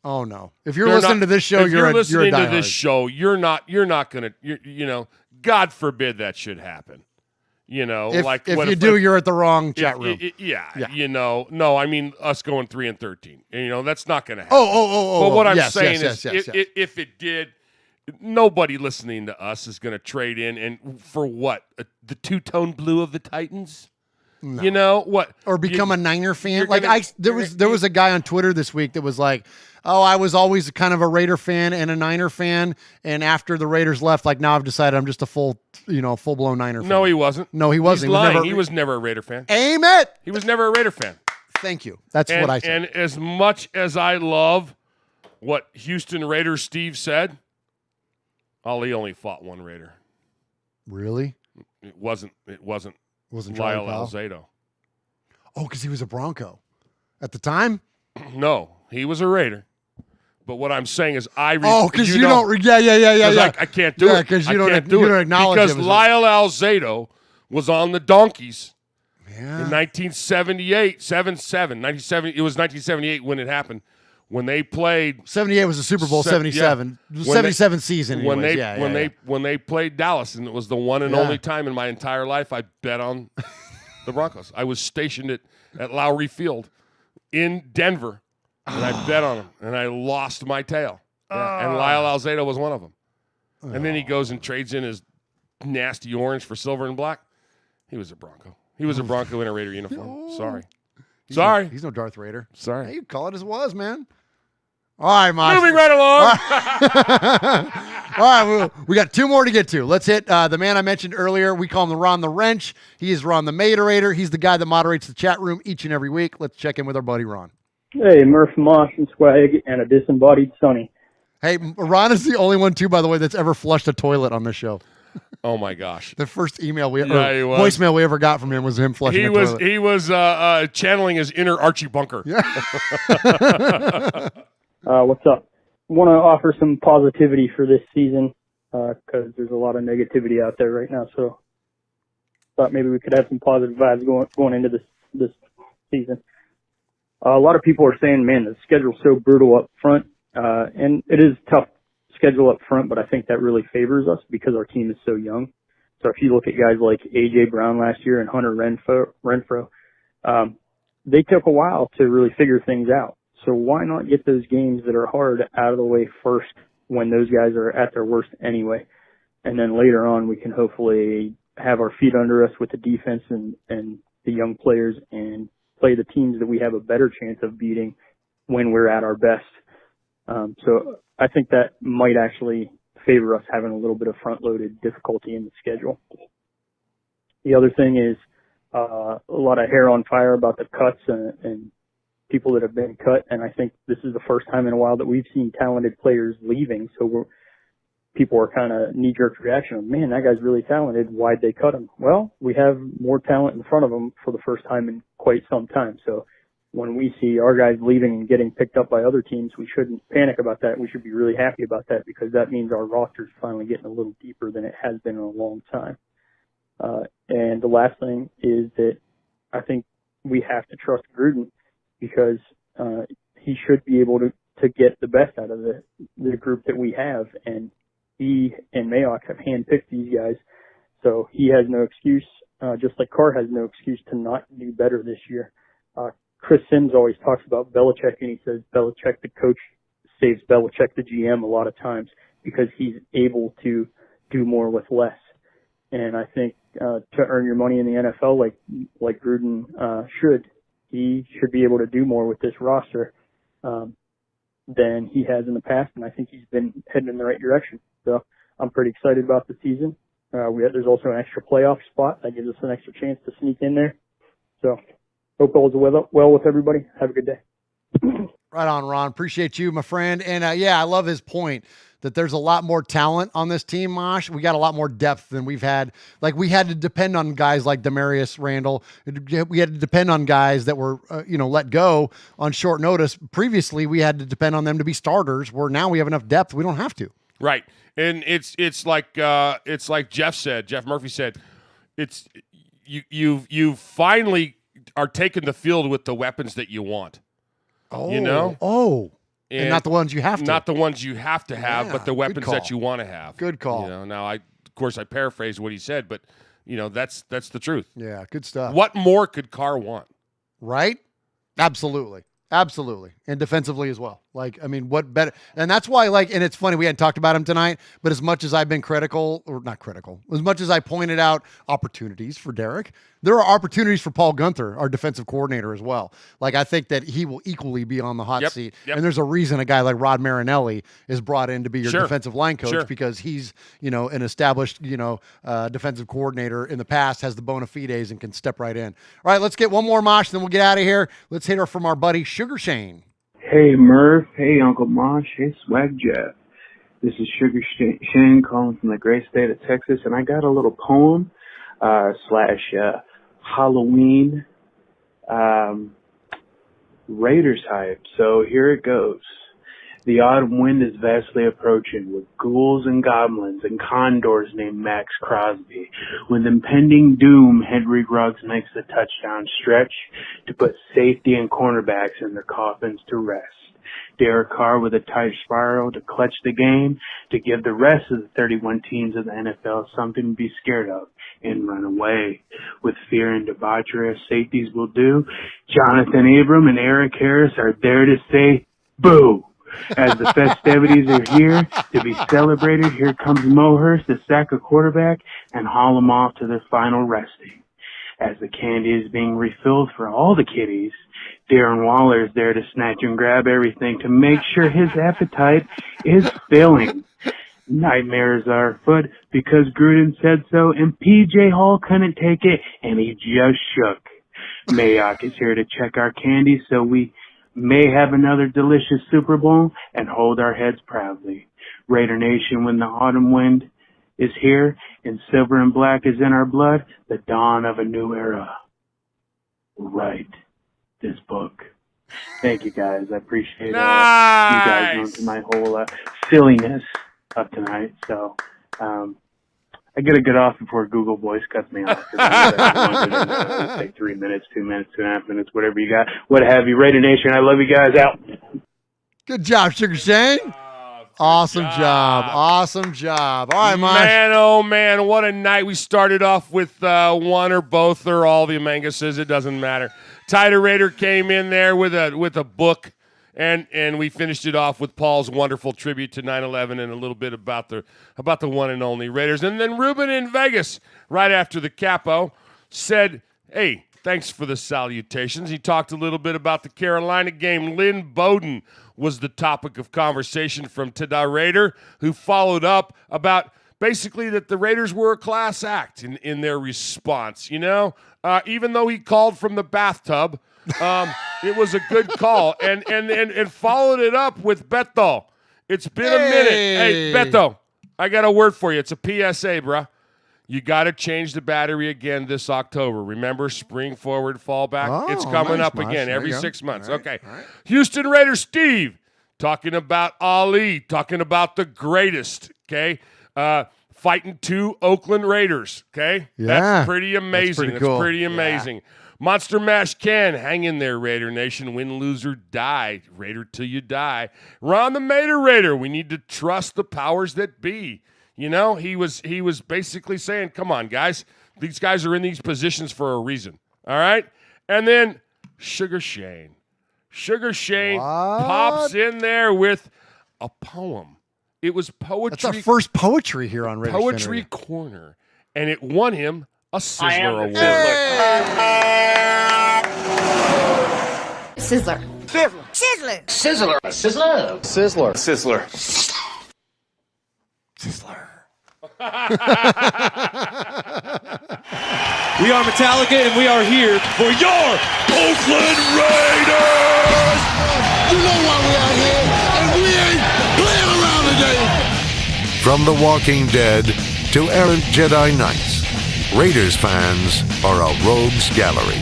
Oh no! If you're listening to this show, you're listening to this show. You're not going to. God forbid that should happen. If you do, you're at the wrong chat room. Yeah. No, I mean us going 3-13. That's not going to happen. Oh. But what I'm saying is, if it did, nobody listening to us is going to trade in and for what the two-tone blue of the Titans. No. What? Or become a Niner fan. There was a guy on Twitter this week that was like, "Oh, I was always kind of a Raider fan and a Niner fan, and after the Raiders left, now I've decided I'm just a full-blown Niner fan." No, he wasn't. No, he wasn't. He's lying. He was never a Raider fan. Aim it. He was never a Raider fan. Thank you. That's what I said. And as much as I love what Houston Raiders Steve said, Ali only fought one Raider. Really? It wasn't Lyle Alzado. Oh, because he was a Bronco at the time? No, he was a Raider. But what I'm saying is because you don't. Yeah. I can't do it. Because you don't acknowledge it. Because Lyle Alzado was on the Donkeys in 1978, 1970. It was 1978 when it happened. When they played 78 was the Super Bowl 77. 77 season. Anyways. When they played Dallas, and it was the one and only time in my entire life I bet on the Broncos. I was stationed at Lowry Field in Denver, and I bet on them, and I lost my tail. And Lyle Alzado was one of them. And then he goes and trades in his nasty orange for silver and black. He was a Bronco. He was a Bronco in a Raider uniform. Sorry. He's no Darth Raider. Sorry. Hey, you call it as it was, man. All right, Mosh. Moving right along. All right, we got two more to get to. Let's hit the man I mentioned earlier. We call him the Ron the Wrench. He is Ron the Materator. He's the guy that moderates the chat room each and every week. Let's check in with our buddy Ron. Hey, Murph, Mosh, and Swag, and a disembodied Sonny. Hey, Ron is the only one, too, by the way, that's ever flushed a toilet on this show. Oh my gosh! The first voicemail we ever got from him was him flushing a toilet. He was channeling his inner Archie Bunker. Yeah. What's up? Want to offer some positivity for this season because there's a lot of negativity out there right now. So thought maybe we could have some positive vibes going into this season. A lot of people are saying, man, the schedule's so brutal up front, and it is tough schedule up front, but I think that really favors us because our team is so young. So if you look at guys like A.J. Brown last year and Hunter Renfrow, they took a while to really figure things out. So why not get those games that are hard out of the way first when those guys are at their worst anyway? And then later on, we can hopefully have our feet under us with the defense and the young players and play the teams that we have a better chance of beating when we're at our best. So I think that might actually favor us having a little bit of front-loaded difficulty in the schedule. The other thing is a lot of hair on fire about the cuts and people that have been cut, and I think this is the first time in a while that we've seen talented players leaving. So people are kind of knee-jerk reaction of, man, that guy's really talented. Why'd they cut him? Well, we have more talent in front of them for the first time in quite some time. So when we see our guys leaving and getting picked up by other teams, we shouldn't panic about that. We should be really happy about that because that means our roster's finally getting a little deeper than it has been in a long time. And the last thing is that I think we have to trust Gruden because he should be able to get the best out of the group that we have. And he and Mayock have handpicked these guys. So he has no excuse, just like Carr has no excuse to not do better this year. Chris Sims always talks about Belichick, and he says Belichick, the coach, saves Belichick, the GM, a lot of times because he's able to do more with less. And I think to earn your money in the NFL, like Gruden he should be able to do more with this roster. than he has in the past, and I think he's been heading in the right direction. So I'm pretty excited about the season. There's also an extra playoff spot that gives us an extra chance to sneak in there. So hope all is well with everybody. Have a good day. Right on, Ron. Appreciate you, my friend. And I love his point that there's a lot more talent on this team, Mosh. We got a lot more depth than we've had. Like, we had to depend on guys like Demarius Randall. We had to depend on guys that were, let go on short notice. Previously, we had to depend on them to be starters, where now we have enough depth. We don't have to. Right. And it's like Jeff Murphy said, it's you finally are taking the field with the weapons that you want. Oh. And not the ones you have to. Not the ones you have to have, but the weapons that you want to have. Good call. Now I paraphrased what he said, but that's the truth. Yeah, good stuff. What more could Carr want? Right? Absolutely. And defensively as well. What better? And that's why, and it's funny, we hadn't talked about him tonight, but as much as I've been as much as I pointed out opportunities for Derek, there are opportunities for Paul Gunther, our defensive coordinator, as well. I think that he will equally be on the hot seat. Yep. And there's a reason a guy like Rod Marinelli is brought in to be your defensive line coach, because he's, an established, defensive coordinator in the past, has the bona fides and can step right in. All right, let's get one more Mosh, then we'll get out of here. Let's hit her from our buddy Sugar Shane. Hey, Murph. Hey, Uncle Mosh. Hey, Swag Jeff. This is Sugar Shane calling from the great state of Texas, and I got a little poem / Halloween Raiders hype. So here it goes. The autumn wind is vastly approaching, with ghouls and goblins and condors named Max Crosby. With impending doom, Henry Ruggs makes the touchdown stretch to put safety and cornerbacks in their coffins to rest. Derek Carr with a tight spiral to clutch the game, to give the rest of the 31 teams of the NFL something to be scared of and run away. With fear and debauchery as safeties will do, Jonathan Abram and Eric Harris are there to say, boo! As the festivities are here to be celebrated, here comes Mohurst to sack a quarterback and haul them off to their final resting. As the candy is being refilled for all the kiddies, Darren Waller is there to snatch and grab everything to make sure his appetite is filling. Nightmares are afoot because Gruden said so, and P.J. Hall couldn't take it, and he just shook. Mayock is here to check our candy so we may have another delicious Super Bowl and hold our heads proudly. Raider Nation, when the autumn wind is here and silver and black is in our blood, the dawn of a new era. Write this book. Thank you, guys. I appreciate you guys going through my whole silliness of tonight. So I gotta get off before Google Voice cuts me off. It'll take 3 minutes, 2 minutes, 2.5 minutes, whatever you got. What have you. Raider Nation, I love you guys. Out. Good job, Sugar Shane. Awesome job. All right, Mosh. Man, oh, man, what a night. We started off with one or both or all the Amanguses. It doesn't matter. Tider Raider came in there with a book, and we finished it off with Paul's wonderful tribute to 9/11 and a little bit about the one and only Raiders. And then Ruben in Vegas, right after the capo, said, hey, thanks for the salutations. He talked a little bit about the Carolina game. Lynn Bowden was the topic of conversation from Tider Raider, who followed up about basically that the Raiders were a class act in their response. Even though he called from the bathtub, it was a good call, and followed it up with Beto. It's been a minute. Hey, Beto, I got a word for you. It's a PSA, bruh. You got to change the battery again this October. Remember, spring forward, fall back. It's coming up again every 6 months. All right. Houston Raiders Steve talking about Ali, talking about the greatest, okay? Fighting 2 Oakland Raiders, okay? Yeah. That's pretty amazing. That's pretty cool. Yeah. Monster Mash Ken, hang in there, Raider Nation. Win, lose, or die. Raider till you die. Ron the Mater Raider, we need to trust the powers that be. He was basically saying, come on, guys. These guys are in these positions for a reason. All right? And then Sugar Shane. Pops in there with a poem. It was poetry. That's our first poetry here on Raiders Poetry Corner. And it won him a Sizzler Award. Sizzler. Sizzler. Sizzler. Sizzler. Sizzler. Sizzler. Sizzler. We are Metallica, and we are here for your Oakland Raiders! You know why we out here, and we ain't playing around today. From The Walking Dead to errant Jedi Knights, Raiders fans are a rogues gallery.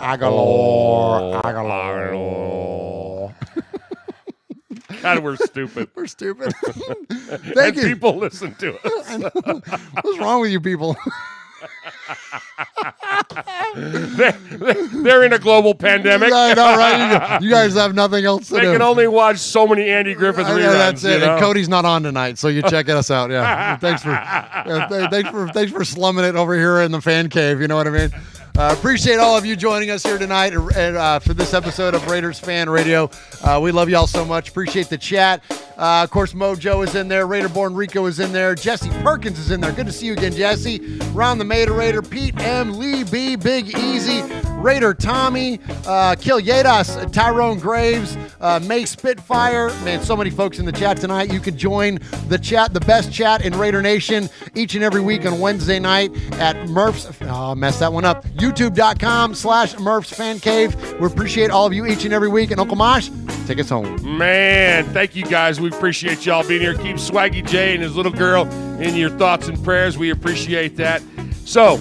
Agalore. God, we're stupid. We're stupid. Thank you. People listen to us. What's wrong with you people? They're in a global pandemic. I know, right? You guys have nothing else to do. They can only watch so many Andy Griffith reruns. That's it. You know? And Cody's not on tonight, so you check us out. Yeah. Thanks for slumming it over here in the fan cave. You know what I mean? Appreciate all of you joining us here tonight and for this episode of Raiders Fan Radio. We love y'all so much. Appreciate the chat. Of course, Mojo is in there. Raider-born Rico is in there. Jesse Perkins is in there. Good to see you again, Jesse. Ron the Mater Raider, Pete M, Lee B, Big Easy, Raider Tommy, Kill Yedas, Tyrone Graves, May Spitfire. Man, so many folks in the chat tonight. You can join the chat, the best chat in Raider Nation, each and every week on Wednesday night at Murph's. Oh, messed that one up. YouTube.com/Murph's Fan Cave. We appreciate all of you each and every week. And Uncle Mosh, take us home. Man, thank you guys. We appreciate y'all being here. Keep Swaggy J and his little girl in your thoughts and prayers. We appreciate that. So,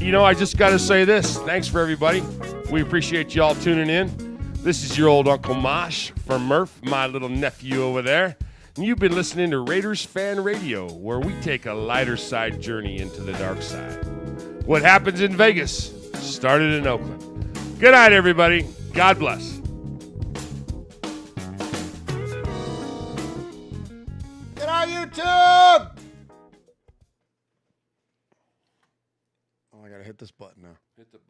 I just got to say this. Thanks for everybody. We appreciate y'all tuning in. This is your old Uncle Mosh from Murph, my little nephew over there. And you've been listening to Raiders Fan Radio, where we take a lighter side journey into the dark side. What happens in Vegas started in Oakland. Good night, everybody. God bless.